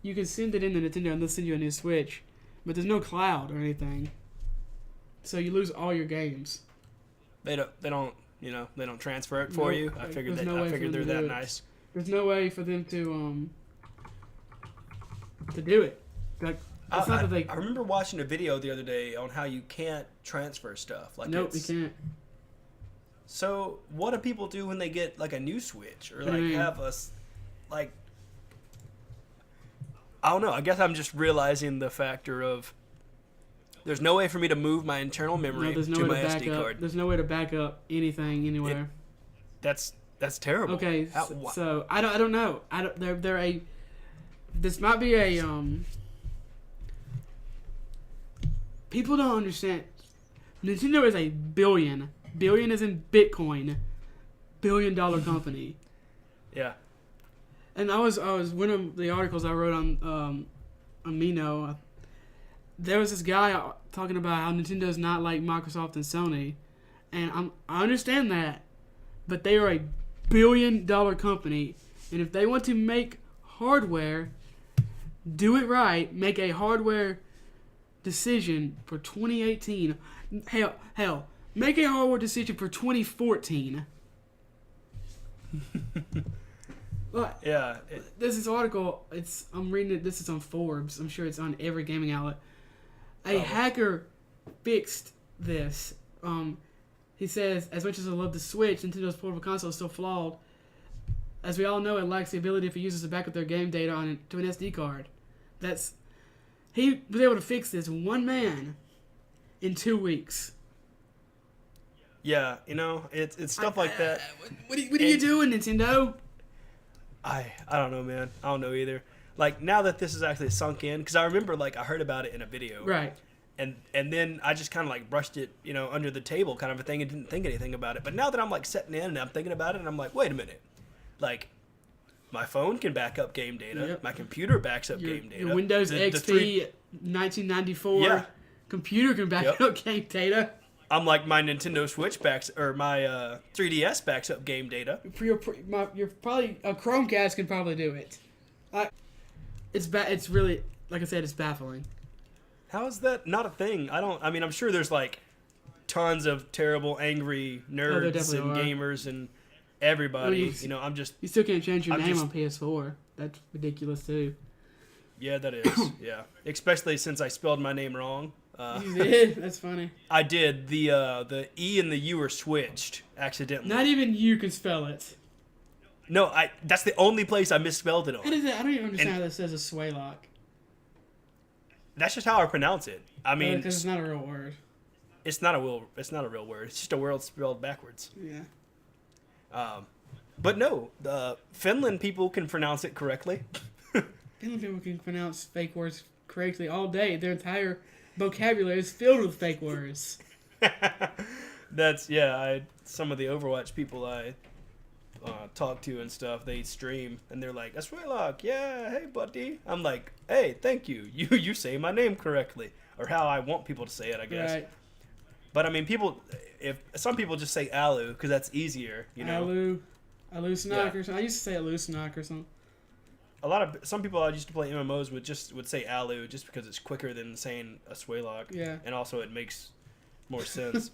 you can send it in to Nintendo and they'll send you a new Switch. but there's no cloud or anything, so you lose all your games. They don't transfer it for you. I figured they're that nice. There's no way for them to do it. Like, I remember watching a video the other day on how you can't transfer stuff. Like, nope, you can't. So what do people do when they get like a new Switch or like have a like? I don't know. I guess I'm just realizing the factor of there's no way for me to move my internal memory to my SD card. There's no way to back up anything anywhere. That's terrible. Okay, so I don't know. This might be a people don't understand. Nintendo is a billion is in Bitcoin, $1 billion company. Yeah. And I was one of the articles I wrote on Amino. There was this guy talking about how Nintendo's not like Microsoft and Sony, and I understand that, but they are a $1 billion company, and if they want to make hardware, do it right, make a hardware decision for 2018. Hell, make a hardware decision for 2014. Yeah. This is article. I'm reading it. This is on Forbes. I'm sure it's on every gaming outlet. A hacker fixed this. He says, as much as I love the Switch, Nintendo's portable console is still flawed. As we all know, it lacks the ability for users to back up their game data to an SD card. He was able to fix this, one man, in 2 weeks. Yeah, it's stuff like that. What are you doing, Nintendo? I don't know, man. I don't know either. Like, now that this is actually sunk in, because I remember, like, I heard about it in a video. Right. And then I just kind of, like, brushed it, under the table kind of a thing and didn't think anything about it. But now that I'm, like, sitting in and I'm thinking about it, and I'm like, wait a minute. Like, my phone can back up game data. Yep. My computer backs up game data. Your Windows XP 1994 computer can back up game data. I'm like, my Nintendo Switch my 3DS backs up game data. You're probably a Chromecast can probably do it. It's really, like I said, it's baffling. How is that not a thing? I'm sure there's like tons of terrible, angry nerds and gamers and everybody. You still can't change your name on PS4. That's ridiculous too. Yeah, that is. Yeah, especially since I spelled my name wrong. You did? That's funny. I did. The E and the U were switched accidentally. Not even you can spell it. No, that's the only place I misspelled it on. What is that? I don't even understand how that says a Swaylock. That's just how I pronounce it. I mean, because it's not a real word. It's not a real word. It's just a word spelled backwards. Yeah. But no, the Finland people can pronounce it correctly. Finland people can pronounce fake words correctly all day. Their entire vocabulary is filled with fake words. Some of the Overwatch people I talk to and stuff, they stream and they're like, Aluesnoc, yeah, hey buddy. I'm like, hey, thank you. You say my name correctly, or how I want people to say it, I guess. Right. But I mean, some people just say Alu because that's easier, Aluesnoc or something. I used to say Aluesnoc or something. Some people I used to play MMOs would say Alu just because it's quicker than saying a Swaylock. Yeah. And also it makes more sense.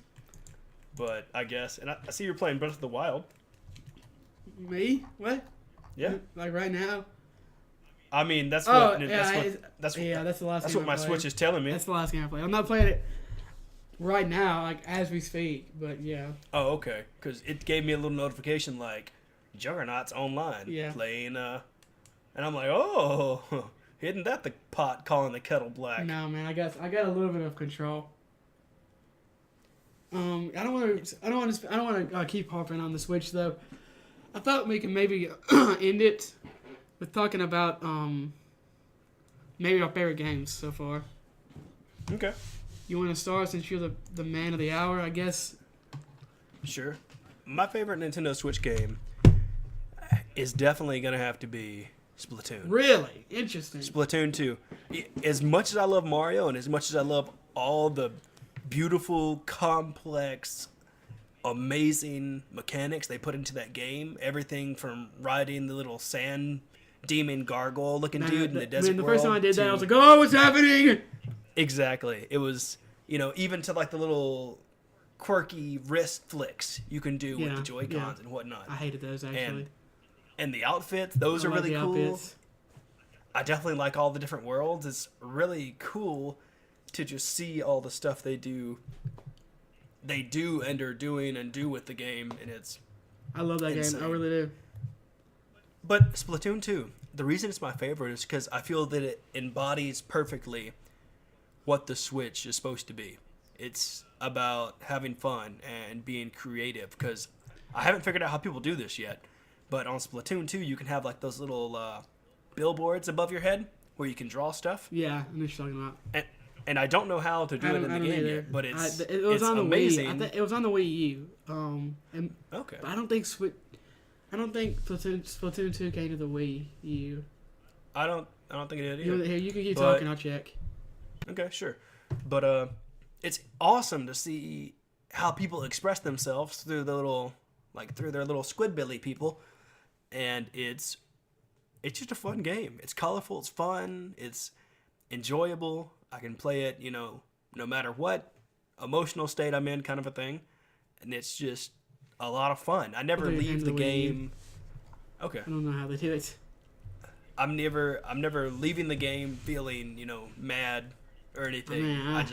But I guess, and I see you're playing Breath of the Wild. Me? What? Yeah. Like right now? I mean, that's the last. That's what my Switch is telling me. That's the last game I played. I'm not playing it right now, like as we speak. But yeah. Oh, okay. Because it gave me a little notification like, Juggernaut's online. Yeah. Playing. And I'm like, oh, isn't that the pot calling the kettle black? No, man. I got a little bit of control. I don't want to keep harping on the Switch though. I thought we can maybe end it with talking about maybe our favorite games so far. Okay. You want to start since you're the man of the hour, I guess? Sure. My favorite Nintendo Switch game is definitely going to have to be Splatoon. Really? Interesting. Splatoon 2. As much as I love Mario and as much as I love all the beautiful, complex, amazing mechanics they put into that game, everything from riding the little sand demon gargoyle looking dude in the desert world. The first time I did that, I was like, oh, what's happening? Exactly. It was, even to like the little quirky wrist flicks you can do with the Joy-Cons and whatnot. I hated those actually. And the outfits, those are really cool. Outfits. I definitely like all the different worlds. It's really cool to just see all the stuff they do and are doing and do with the game, and it's I love that insane. game. I really do. But Splatoon 2, the reason it's my favorite is because I feel that it embodies perfectly what the Switch is supposed to be. It's about having fun and being creative, because I haven't figured out how people do this yet, but on Splatoon 2 you can have like those little billboards above your head where you can draw stuff. Yeah, I know what you're talking about. And I don't know how to do it in the game yet, but it was on the amazing. Wii. I think it was on the Wii U. Okay. I don't think Splatoon 2 came to the Wii U. I don't think it did either. Here, you can keep talking. I'll check. Okay, sure. But it's awesome to see how people express themselves through their little Squidbilly people, and it's just a fun game. It's colorful. It's fun. It's enjoyable. I can play it, no matter what emotional state I'm in, kind of a thing, and it's just a lot of fun. I never leave the game. Okay. I don't know how they do it. I'm never leaving the game feeling, mad or anything. I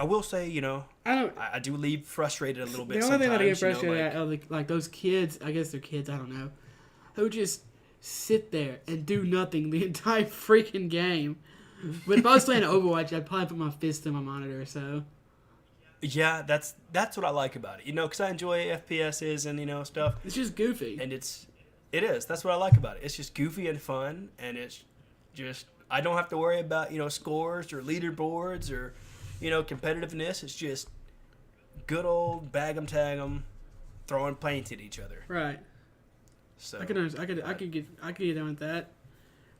will say, I do leave frustrated a little bit. The only thing that I get frustrated at are like those kids. I guess they're kids. I don't know, who just sit there and do nothing the entire freaking game. But if I was playing Overwatch, I'd probably put my fist in my monitor. So. Yeah, that's what I like about it. Because I enjoy FPSs and stuff. It's just goofy. And it is. That's what I like about it. It's just goofy and fun, and it's just I don't have to worry about scores or leaderboards or competitiveness. It's just good old bag 'em tag 'em, throwing paint at each other. Right. So I could get down with that.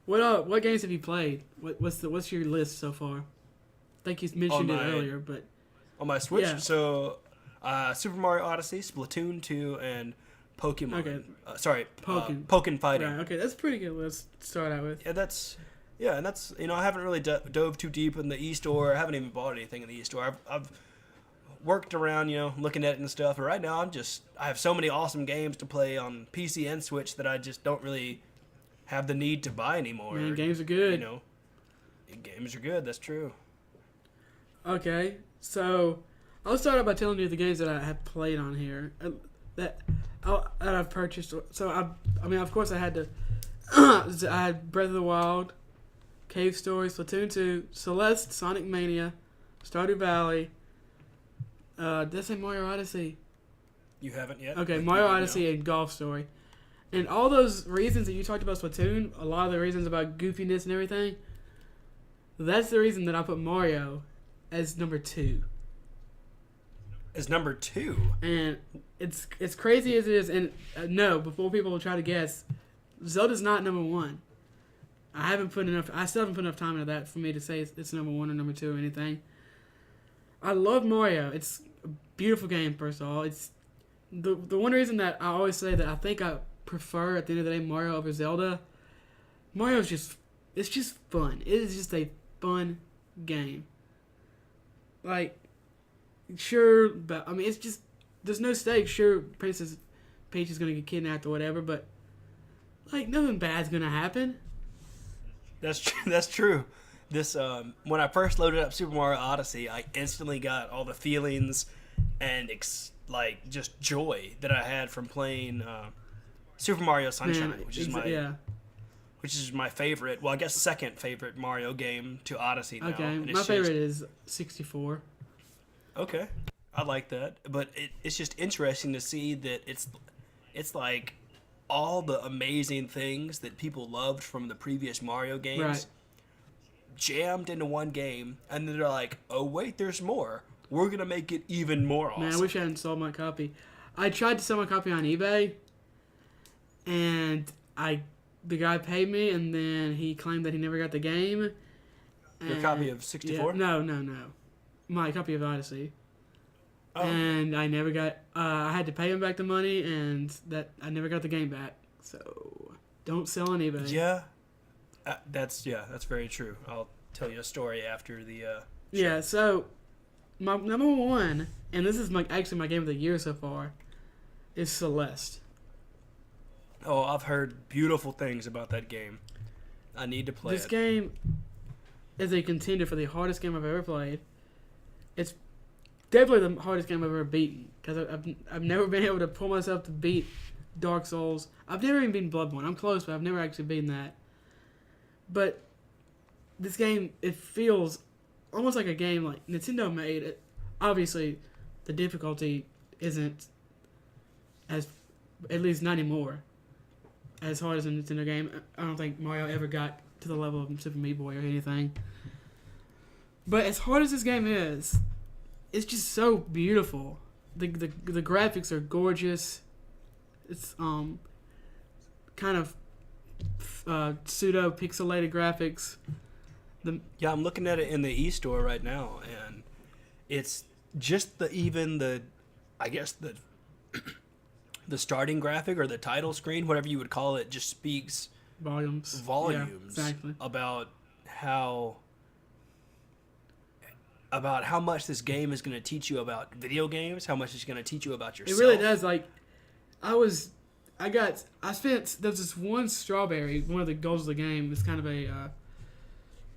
What games have you played? What's your list so far? I think you mentioned it earlier, but on my Switch. Yeah. So, Super Mario Odyssey, Splatoon 2, and Pokemon. Okay. Pokken Fighting. Right. Okay, that's a pretty good list to start out with. And that's I haven't really dove too deep in the e-store. I haven't even bought anything in the e-store. I've worked around, looking at it and stuff. But right now, I have so many awesome games to play on PC and Switch that I just don't really have the need to buy anymore. Man, games are good. Games are good. That's true. Okay, so I'll start out by telling you the games that I have played on here that I've purchased. So of course I had to. I had Breath of the Wild, Cave Story, Splatoon 2, Celeste, Sonic Mania, Stardew Valley. Did I say Mario Odyssey? You haven't yet? Okay, Mario Odyssey and Golf Story. And all those reasons that you talked about Splatoon, a lot of the reasons about goofiness and everything, that's the reason that I put Mario as number 2. As number 2? And it's crazy as it is, and no, before people try to guess, Zelda's not number 1. I still haven't put enough time into that for me to say it's number 1 or number 2 or anything. I love Mario. It's a beautiful game, first of all. It's the one reason that I always say that I think I prefer at the end of the day Mario over Zelda. Mario's just fun. It is just a fun game. Like, sure, but it's just there's no stakes. Sure, Princess Peach is gonna get kidnapped or whatever, but like nothing bad's gonna happen. That's true. This when I first loaded up Super Mario Odyssey, I instantly got all the feelings and just joy that I had from playing Super Mario Sunshine, which is my favorite. Well, I guess second favorite Mario game to Odyssey now. Okay, my favorite is 64. Okay, I like that, but it's just interesting to see that it's like all the amazing things that people loved from the previous Mario games jammed into one game, and then they're like, oh wait, there's more. We're gonna make it even more awesome. Man, I wish I hadn't sold my copy. I tried to sell my copy on eBay, and the guy paid me, and then he claimed that he never got the game. Your copy of 64? Yeah, no. My copy of Odyssey. Oh. And I never got. I had to pay him back the money, and that I never got the game back. So don't sell on eBay. Yeah, that's very true. tell you a story after the. Yeah. So, my number one, and this is actually my game of the year so far, is Celeste. Oh, I've heard beautiful things about that game. I need to play This game is a contender for the hardest game I've ever played. It's definitely the hardest game I've ever beaten because I've never been able to pull myself to beat Dark Souls. I've never even beaten Bloodborne. I'm close, but I've never actually beaten that. But this game, it feels almost like a game like Nintendo made it. Obviously, the difficulty isn't as, at least not anymore, as hard as a Nintendo game. I don't think Mario ever got to the level of Super Meat Boy or anything. But as hard as this game is, it's just so beautiful. The graphics are gorgeous. It's kind of pseudo pixelated graphics. Yeah, I'm looking at it in the e-store right now, and it's just the the starting graphic or the title screen, whatever you would call it, just speaks volumes yeah, exactly. about how much this game is going to teach you about video games, how much it's going to teach you about yourself. It really does. Like, there's this one strawberry, one of the goals of the game. It's kind of a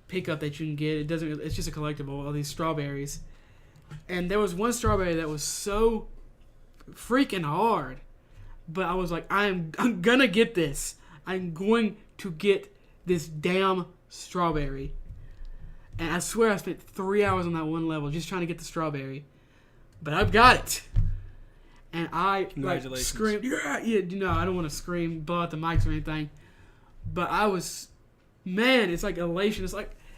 pickup that you can get. It's just a collectible of these strawberries. And there was one strawberry that was so freaking hard. But I was like, I'm gonna get this. I'm going to get this damn strawberry. And I swear I spent 3 hours on that one level just trying to get the strawberry. But I've got it. And I screamed, yeah, I don't want to scream, blow out the mics or anything. But I was, man, it's like elation. It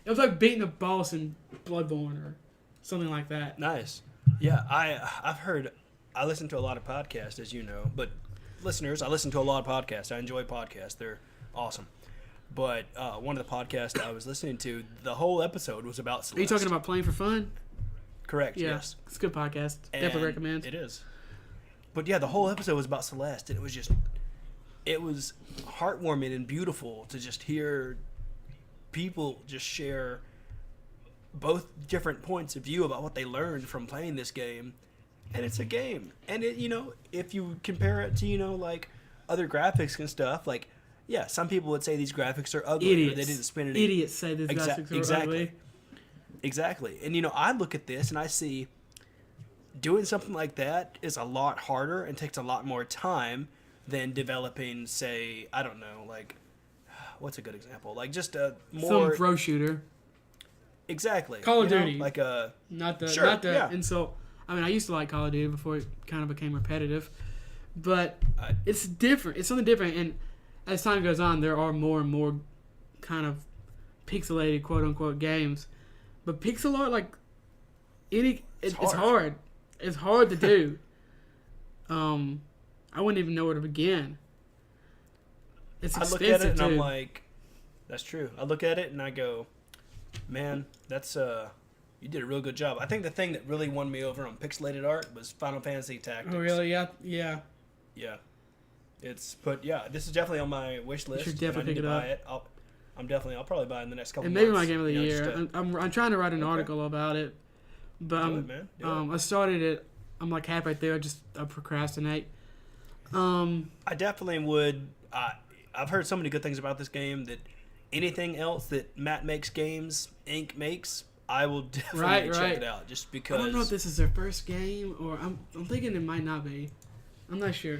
was like beating a boss in Bloodborne or something like that. Nice. Yeah, I listen to a lot of podcasts, as you know, but listeners, I listen to a lot of podcasts. I enjoy podcasts. They're awesome. But one of the podcasts I was listening to, the whole episode was about Celeste. Are you talking about Playing for Fun? Correct, yeah, yes. It's a good podcast. Definitely recommend. It is. But yeah, the whole episode was about Celeste, and it was heartwarming and beautiful to just hear people just share both different points of view about what they learned from playing this game. And it's a game. And it, if you compare it to, like other graphics and stuff, like, yeah, some people would say these graphics are ugly. Idiots. Or they didn't spend any. Idiots say these graphics are ugly. Exactly. And, I look at this and I see doing something like that is a lot harder and takes a lot more time than developing, say, I don't know, like, what's a good example? Like just a more... Some pro shooter. Exactly. Call of Duty. Like a... Not the yeah. insult. I mean, I used to like Call of Duty before it kind of became repetitive. But it's different. It's something different. And as time goes on, there are more and more kind of pixelated, quote-unquote, games. But pixel art, like, it's hard. It's hard to do. I wouldn't even know where to begin. It's expensive, I look at it and too. I'm like, that's true. I look at it and I go, man, that's... You did a real good job. I think the thing that really won me over on pixelated art was Final Fantasy Tactics. Oh, really? Yeah. Yeah. Yeah. But yeah, this is definitely on my wish list. You should definitely pick it up. I'll probably buy it in the next couple and months. maybe my game of the year. I'm trying to write an article about it, but I started it. I'm like halfway there. I procrastinate. I definitely would. I've heard so many good things about this game that anything else that Matt Makes Games Inc. makes, I will definitely check it out. Just because I don't know if this is their first game or I'm thinking it might not be. I'm not sure.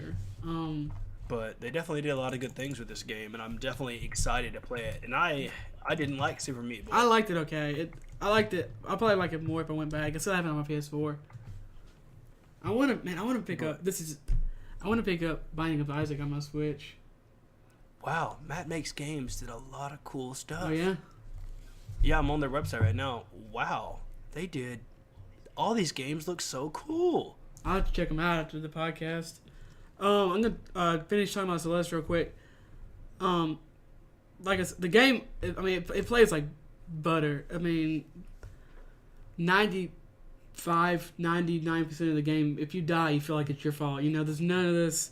But they definitely did a lot of good things with this game, and I'm definitely excited to play it. And I didn't like Super Meat Boy. I liked it okay. I liked it. I'll probably like it more if I went back. I still have it on my PS4. I want to pick up. I want to pick up Binding of Isaac on my Switch. Wow, Matt Makes Games did a lot of cool stuff. Oh yeah. Yeah, I'm on their website right now. Wow, they did. All these games look so cool. I'll have to check them out after the podcast. I'm gonna finish talking about Celeste real quick. Like the game, it plays like butter. I mean, 99% of the game, if you die, you feel like it's your fault. There's none of this.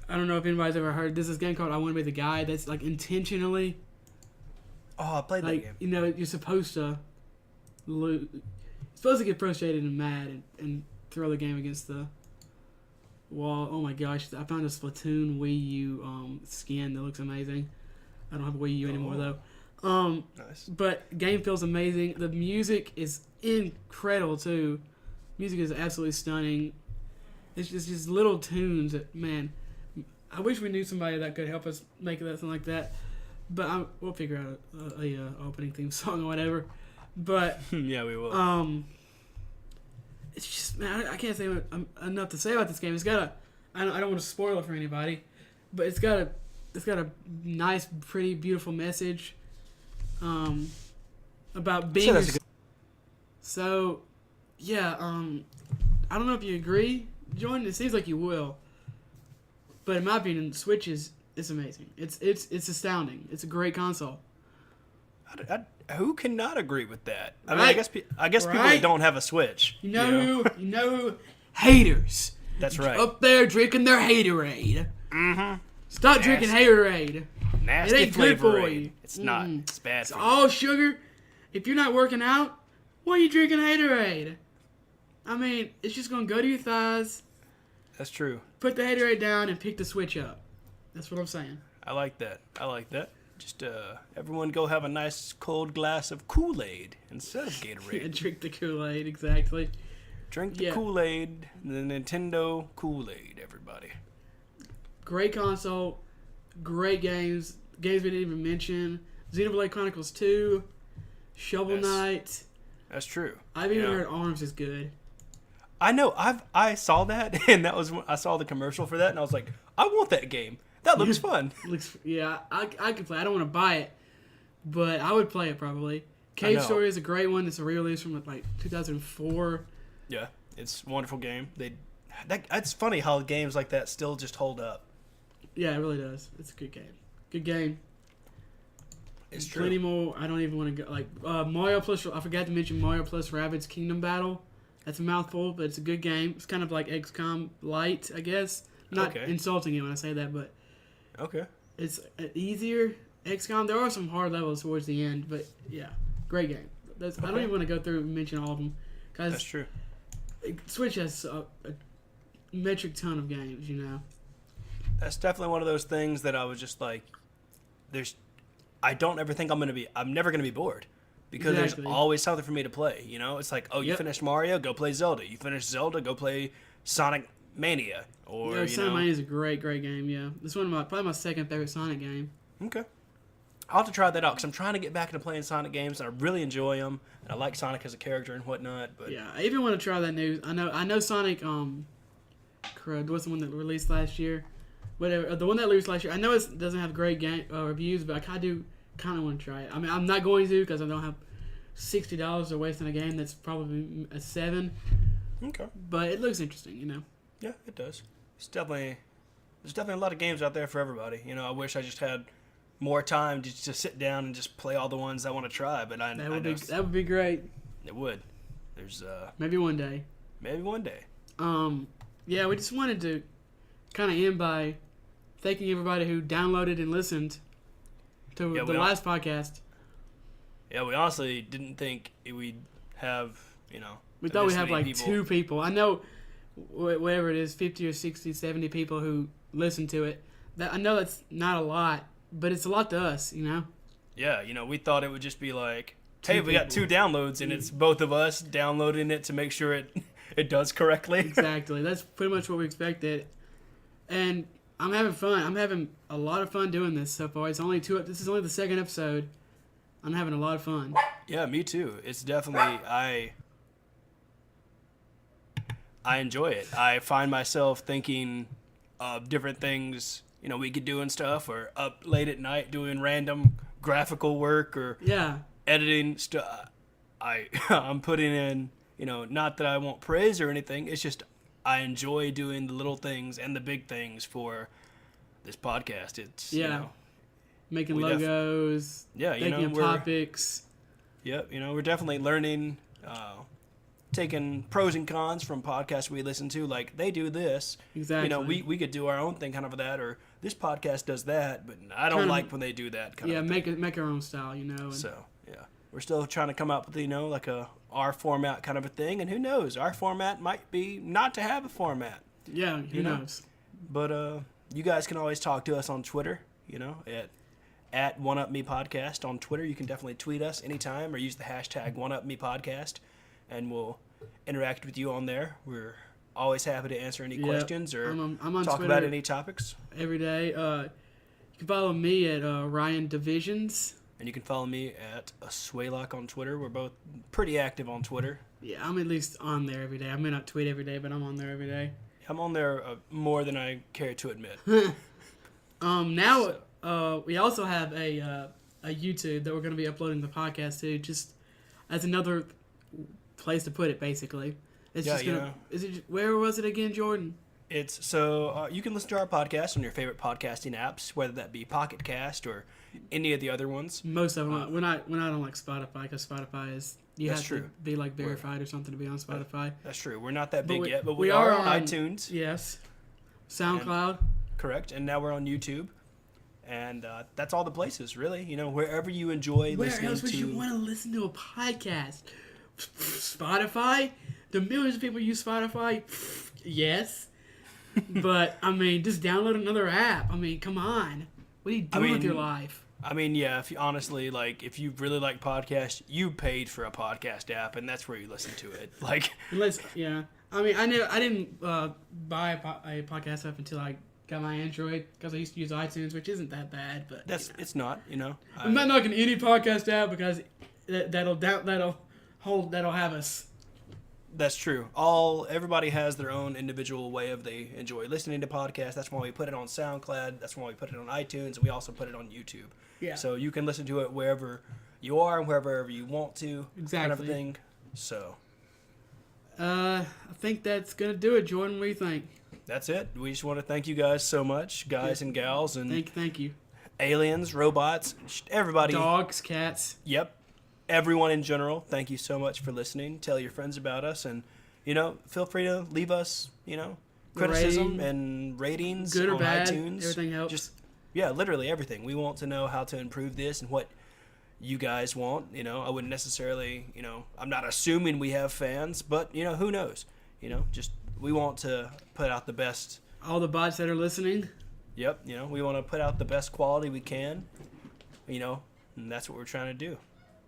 I don't know if anybody's ever heard. There's this game called I Want to Be the Guy that's like intentionally Oh, I played that game. You know, you're supposed to lose. You're supposed to get frustrated and mad and throw the game against the wall. Oh my gosh, I found a Splatoon Wii U skin that looks amazing. I don't have a Wii U anymore though. Nice. But game feels amazing. The music is incredible too. Music is absolutely stunning. It's just little tunes that, man, I wish we knew somebody that could help us make something like that. But we'll figure out a opening theme song or whatever. But yeah, we will. It's just, man, I can't say enough to say about this game. It's got a, I don't want to spoil it for anybody, but it's got a nice, pretty, beautiful message about being. Sure, So, yeah, I don't know if you agree, Jordan. It seems like you will, but in my opinion, Switch it's amazing. It's astounding. It's a great console. Who cannot agree with that? Right. I mean, I guess people that don't have a Switch. You know who? Haters. That's right. Up there drinking their haterade. Mm-hmm. Stop drinking haterade. Nasty It ain't good for you. It's not. It's bad It's for you. all sugar. If you're not working out, why are you drinking haterade? I mean, it's just gonna go to your thighs. That's true. Put the haterade down and pick the Switch up. That's what I'm saying. I like that. Just everyone go have a nice cold glass of Kool-Aid instead of Gatorade. Drink the Kool-Aid, exactly. Drink the Kool-Aid, the Nintendo Kool-Aid, everybody. Great console, great games we didn't even mention. Xenoblade Chronicles 2, Shovel Knight. That's true. I've even heard ARMS is good. I know. I saw that, and that was when I saw the commercial for that, and I was like, I want that game. That looks fun. I could play. I don't want to buy it, but I would play it probably. Cave Story is a great one. It's a re-release from like 2004. Yeah, it's a wonderful game. It's funny how games like that still just hold up. Yeah, it really does. It's a good game. Good game. It's true. Plenty more. I don't even want to go like Mario plus. I forgot to mention Mario plus Rabbids Kingdom Battle. That's a mouthful, but it's a good game. It's kind of like XCOM Light, I guess. Not insulting you when I say that, but it's easier. XCOM. There are some hard levels towards the end, but yeah, great game. I don't even want to go through and mention all of them. That's true. Switch has a metric ton of games, you know. That's definitely one of those things that I was just like, I don't ever think I'm never going to be bored. Because there's always something for me to play, you know? It's like, you finished Mario, go play Zelda. You finished Zelda, go play Sonic Mania. Or, Sonic Mania is a great game, yeah. This one probably my second favorite Sonic game. Okay. I'll have to try that out, because I'm trying to get back into playing Sonic games, and I really enjoy them, and I like Sonic as a character and whatnot. But yeah, I even want to try that new... I know Sonic, what's the one that released last year? Whatever, the one that released last year. I know it doesn't have great game reviews, but I do kind of want to try it. I mean, I'm not going to, because I don't have $60 to waste on a game that's probably a 7. Okay. But it looks interesting, you know? Yeah, it does. There's definitely a lot of games out there for everybody. You know, I wish I just had more time to just sit down and just play all the ones I want to try. But that would be great. It would. There's maybe one day. Maybe one day. Yeah, we just wanted to kind of end by thanking everybody who downloaded and listened to the last podcast. Yeah, we honestly didn't think we'd have, we thought we'd have like 2 people. I know, whatever it is, 50 or 60, 70 people who listen to it. I know that's not a lot, but it's a lot to us, you know? Yeah, we thought it would just be like, hey, we got 2 downloads, and it's both of us downloading it to make sure it does correctly. Exactly. That's pretty much what we expected. And I'm having fun. I'm having a lot of fun doing this so far. This is only the second episode. I'm having a lot of fun. Yeah, me too. It's definitely, I enjoy it. I find myself thinking of different things, we could do and stuff, or up late at night doing random graphical work or editing stuff. I'm putting in, not that I want praise or anything. It's just I enjoy doing the little things and the big things for this podcast. It's, making logos, thinking of topics. Yep, we're definitely learning taking pros and cons from podcasts we listen to, like they do this. Exactly. You know, we could do our own thing kind of that, or this podcast does that, but I don't like when they do that kind of thing. make our own style, you know. And so, yeah. We're still trying to come up with, you know, like our format kind of a thing, and who knows, our format might be not to have a format. Yeah, who knows. But you guys can always talk to us on Twitter, you know, at OneUpMePodcast on Twitter. You can definitely tweet us anytime or use the hashtag OneUpMePodcast, and we'll interact with you on there. We're always happy to answer any questions or I'm on talk Twitter about any topics. Every day. You can follow me at Ryan Divisions. And you can follow me at Swaylock on Twitter. We're both pretty active on Twitter. Yeah, I'm at least on there every day. I may not tweet every day, but I'm on there every day. I'm on there more than I care to admit. We also have a YouTube that we're going to be uploading the podcast to, just as another place to put it, basically. It's just gonna, where was it again, Jordan? It's you can listen to our podcast on your favorite podcasting apps, whether that be Pocket Cast or any of the other ones. Most of them. We're not on like Spotify, because Spotify is to be like verified or something to be on Spotify. That's true. We're not that big yet, but we are on iTunes. Yes. SoundCloud. Correct. And now we're on YouTube. And that's all the places, really. You know, wherever you enjoy listening to. Where else would you want to listen to a podcast? Spotify? The millions of people use Spotify? Yes. But, I mean, just download another app. I mean, come on. What are you doing with your life? I mean, yeah, if you honestly, like, if you really like podcasts, you paid for a podcast app, and that's where you listen to it. Like, yeah. I mean, I didn't buy a podcast app until I got my Android, because I used to use iTunes, which isn't that bad, but it's not, you know. I'm not knocking any podcast app, because that'll have us. That's true. Everybody has their own individual way of they enjoy listening to podcasts. That's why we put it on SoundCloud. That's why we put it on iTunes. And we also put it on YouTube. Yeah. So you can listen to it wherever you are and wherever you want to. Exactly. Kind of thing. So. I think that's gonna do it, Jordan. What do you think? That's it. We just want to thank you guys so much, guys and gals, and thank you. Aliens, robots, everybody. Dogs, cats. Yep. Everyone in general, thank you so much for listening. Tell your friends about us, and, you know, feel free to leave us, you know, criticism and ratings good or on bad, iTunes. Everything helps. Literally everything. We want to know how to improve this and what you guys want. You know, I wouldn't necessarily, you know, I'm not assuming we have fans, but, you know, who knows? You know, just we want to put out the best. All the bots that are listening. Yep. You know, we want to put out the best quality we can, you know, and that's what we're trying to do.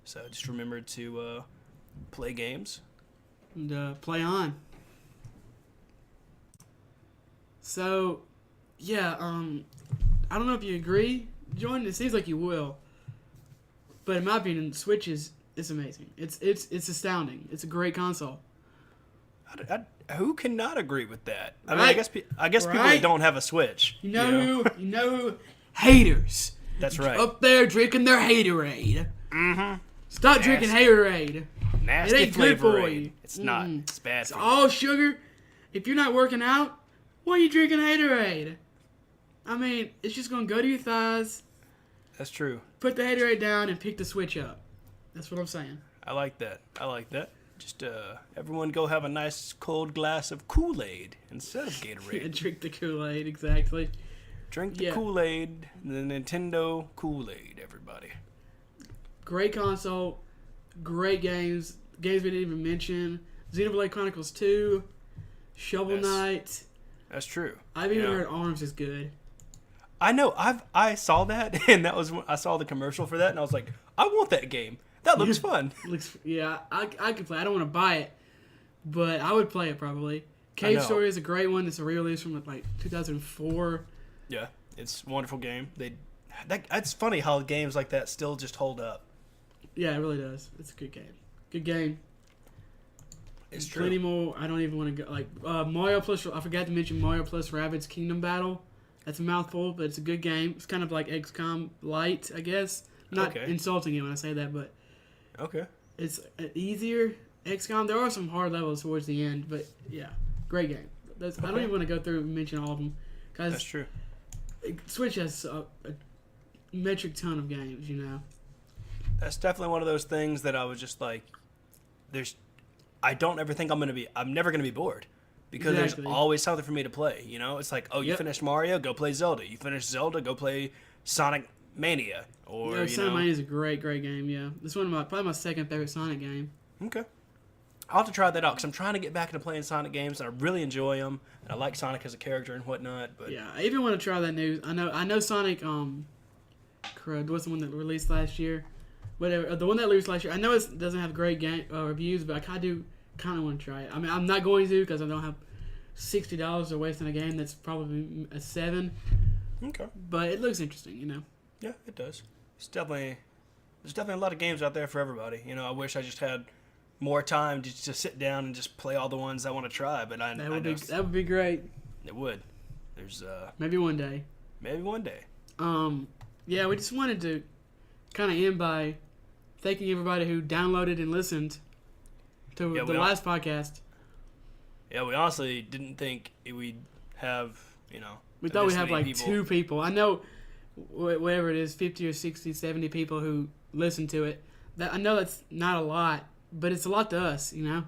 So just remember to play games. And play on. So, yeah, I don't know if you agree, Jordan. It seems like you will. But in my opinion, Switch is amazing. It's astounding. It's a great console. Who cannot agree with that? Right? I mean, I guess people that don't have a Switch. You know who? Haters. That's right. Up there drinking their Haterade. Mm-hmm. Stop drinking Haterade. Nasty it ain't flavor. Good for you. It's not. It's bad it's for you. All sugar. If you're not working out, why are you drinking Haterade? I mean, it's just going to go to your thighs. That's true. Put the Haterade down and pick the Switch up. That's what I'm saying. I like that. Just everyone go have a nice cold glass of Kool-Aid instead of Gatorade. Drink the Kool-Aid, exactly. Drink the Kool-Aid, the Nintendo Kool-Aid, everybody. Great console, great games we didn't even mention. Xenoblade Chronicles 2, Shovel Knight. That's true. I've even heard ARMS is good. I know. I saw that, and that was when I saw the commercial for that, and I was like, I want that game. That looks fun. I could play. I don't want to buy it, but I would play it probably. Cave Story is a great one. It's a re-release from like 2004. Yeah, it's a wonderful game. It's funny how games like that still just hold up. Yeah, it really does. It's a good game. Good game. It's true. Plenty more. I don't even want to go. Like Mario plus. I forgot to mention Mario plus Rabbids Kingdom Battle. That's a mouthful, but it's a good game. It's kind of like XCOM light, I guess. Not insulting you when I say that, but it's easier. XCOM. There are some hard levels towards the end, but yeah, great game. I don't even want to go through and mention all of them. That's true. Switch has a metric ton of games, you know. That's definitely one of those things that I was just like, I don't ever think I'm never gonna be bored. Because there's always something for me to play, you know? It's like, oh, you finished Mario, go play Zelda. You finished Zelda, go play Sonic Mania. Or, Sonic Mania is a great game, yeah. This is probably my second favorite Sonic game. Okay. I'll have to try that out, because I'm trying to get back into playing Sonic games, and I really enjoy them, and I like Sonic as a character and whatnot. But yeah, I even want to try that new... I know Sonic, what's the one that released last year? Whatever, the one that released last year, I know it doesn't have great game reviews, but I kind of want to try it. I mean, I'm not going to, because I don't have $60 to waste on a game that's probably a 7. Okay. But it looks interesting, you know? Yeah, it does. There's definitely a lot of games out there for everybody. You know, I wish I just had more time to just sit down and just play all the ones I want to try, but that would be great. It would. There's maybe one day. Maybe one day. Yeah, we just wanted to kind of end by thanking everybody who downloaded and listened to the last podcast. Yeah, we honestly didn't think we'd have, you know... We thought we'd have like 2 people. I know, whatever it is, 50 or 60, 70 people who listen to it. I know that's not a lot, but it's a lot to us, you know?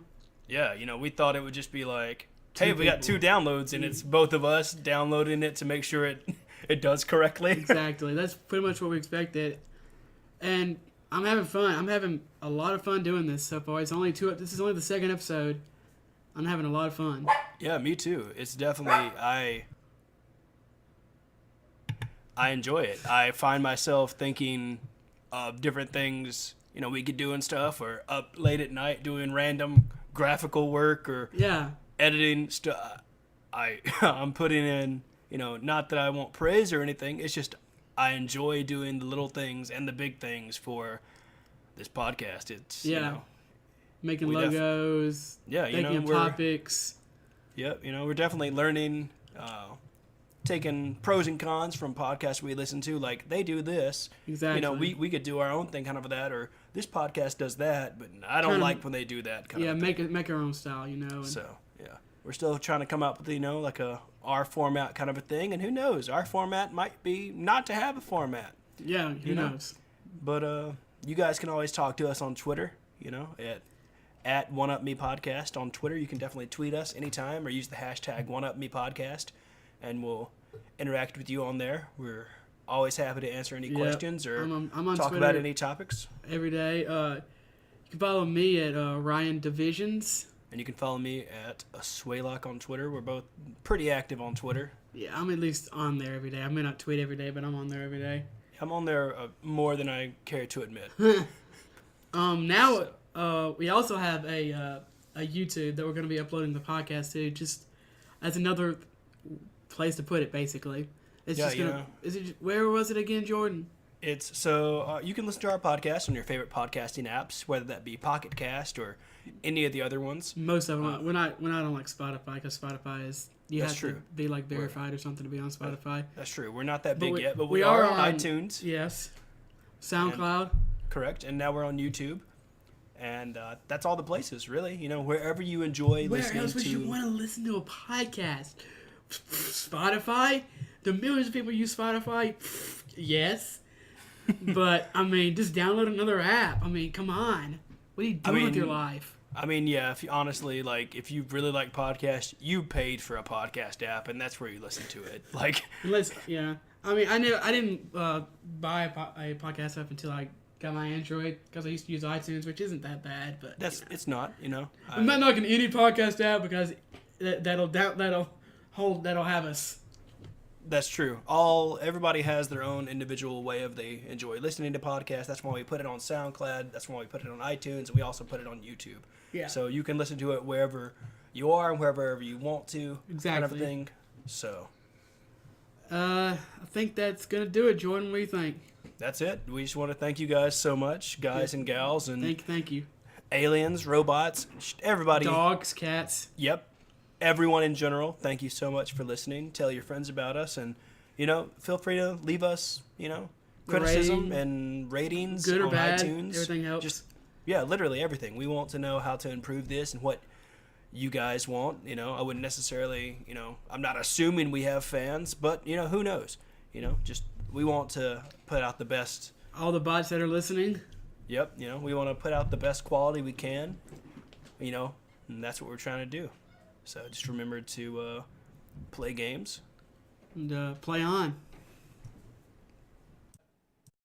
Yeah, you know, we thought it would just be like, hey, we got 2 downloads, and it's both of us downloading it to make sure it does correctly. Exactly. That's pretty much what we expected. And I'm having fun. I'm having a lot of fun doing this so far. This is only the second episode. I'm having a lot of fun. Yeah, me too. It's definitely, I enjoy it. I find myself thinking of different things, you know, we could do and stuff, or up late at night doing random graphical work or editing stuff. I'm putting in, you know, not that I want praise or anything. It's just I enjoy doing the little things and the big things for this podcast. It's, you know, making logos, thinking topics. Yep, you know, we're definitely learning, taking pros and cons from podcasts we listen to. Like, they do this. Exactly. You know, we could do our own thing kind of that, or this podcast does that, but I don't like when they do that kind of thing. Yeah, make our own style, you know. So, yeah. We're still trying to come up with, you know, like our format kind of a thing, and who knows? Our format might be not to have a format. Yeah, who knows? But you guys can always talk to us on Twitter, you know, at OneUpMePodcast on Twitter. You can definitely tweet us anytime or use the hashtag OneUpMePodcast, and we'll interact with you on there. We're always happy to answer any questions or I'm on talk Twitter about any topics. Every day. You can follow me at Ryan Divisions. And you can follow me at Swaylock on Twitter. We're both pretty active on Twitter. Yeah, I'm at least on there every day. I may not tweet every day, but I'm on there every day. I'm on there more than I care to admit. We also have a YouTube that we're going to be uploading the podcast to, just as another place to put it, basically. It's just gonna. Where was it again, Jordan? It's you can listen to our podcast on your favorite podcasting apps, whether that be Pocket Cast or any of the other ones. Most of them. We're not on like Spotify, because Spotify is have to be like verified or something to be on Spotify. That's true. We're not that big yet, but we are on iTunes. Yes. SoundCloud. Correct. And now we're on YouTube. And that's all the places, really. You know, wherever you enjoy listening to. Where else would you want to listen to a podcast? Spotify? The millions of people use Spotify? Yes. But, I mean, just download another app. I mean, come on. What are you doing with your life? I mean, yeah, if you honestly, like, if you really like podcasts, you paid for a podcast app, and that's where you listen to it. Like, I mean, I didn't buy a podcast app until I got my Android, because I used to use iTunes, which isn't that bad, but it's not, you know. I'm not knocking any podcast app, because that'll have us. That's true. Everybody has their own individual way of they enjoy listening to podcasts. That's why we put it on SoundCloud. That's why we put it on iTunes. And we also put it on YouTube. Yeah. So you can listen to it wherever you are and wherever you want to. Exactly. Kind of thing. So. I think that's gonna do it, Jordan. What do you think? That's it. We just want to thank you guys so much, guys and gals, and thank you. Aliens, robots, everybody. Dogs, cats. Yep. Everyone in general, thank you so much for listening. Tell your friends about us, and, you know, feel free to leave us, you know, criticism and ratings good or on bad, iTunes. Everything helps. Literally everything. We want to know how to improve this and what you guys want. You know, I wouldn't necessarily, you know, I'm not assuming we have fans, but, you know, who knows? You know, just we want to put out the best. All the bots that are listening. Yep. You know, we want to put out the best quality we can. You know, And that's what we're trying to do. So just remember to play games. And play on.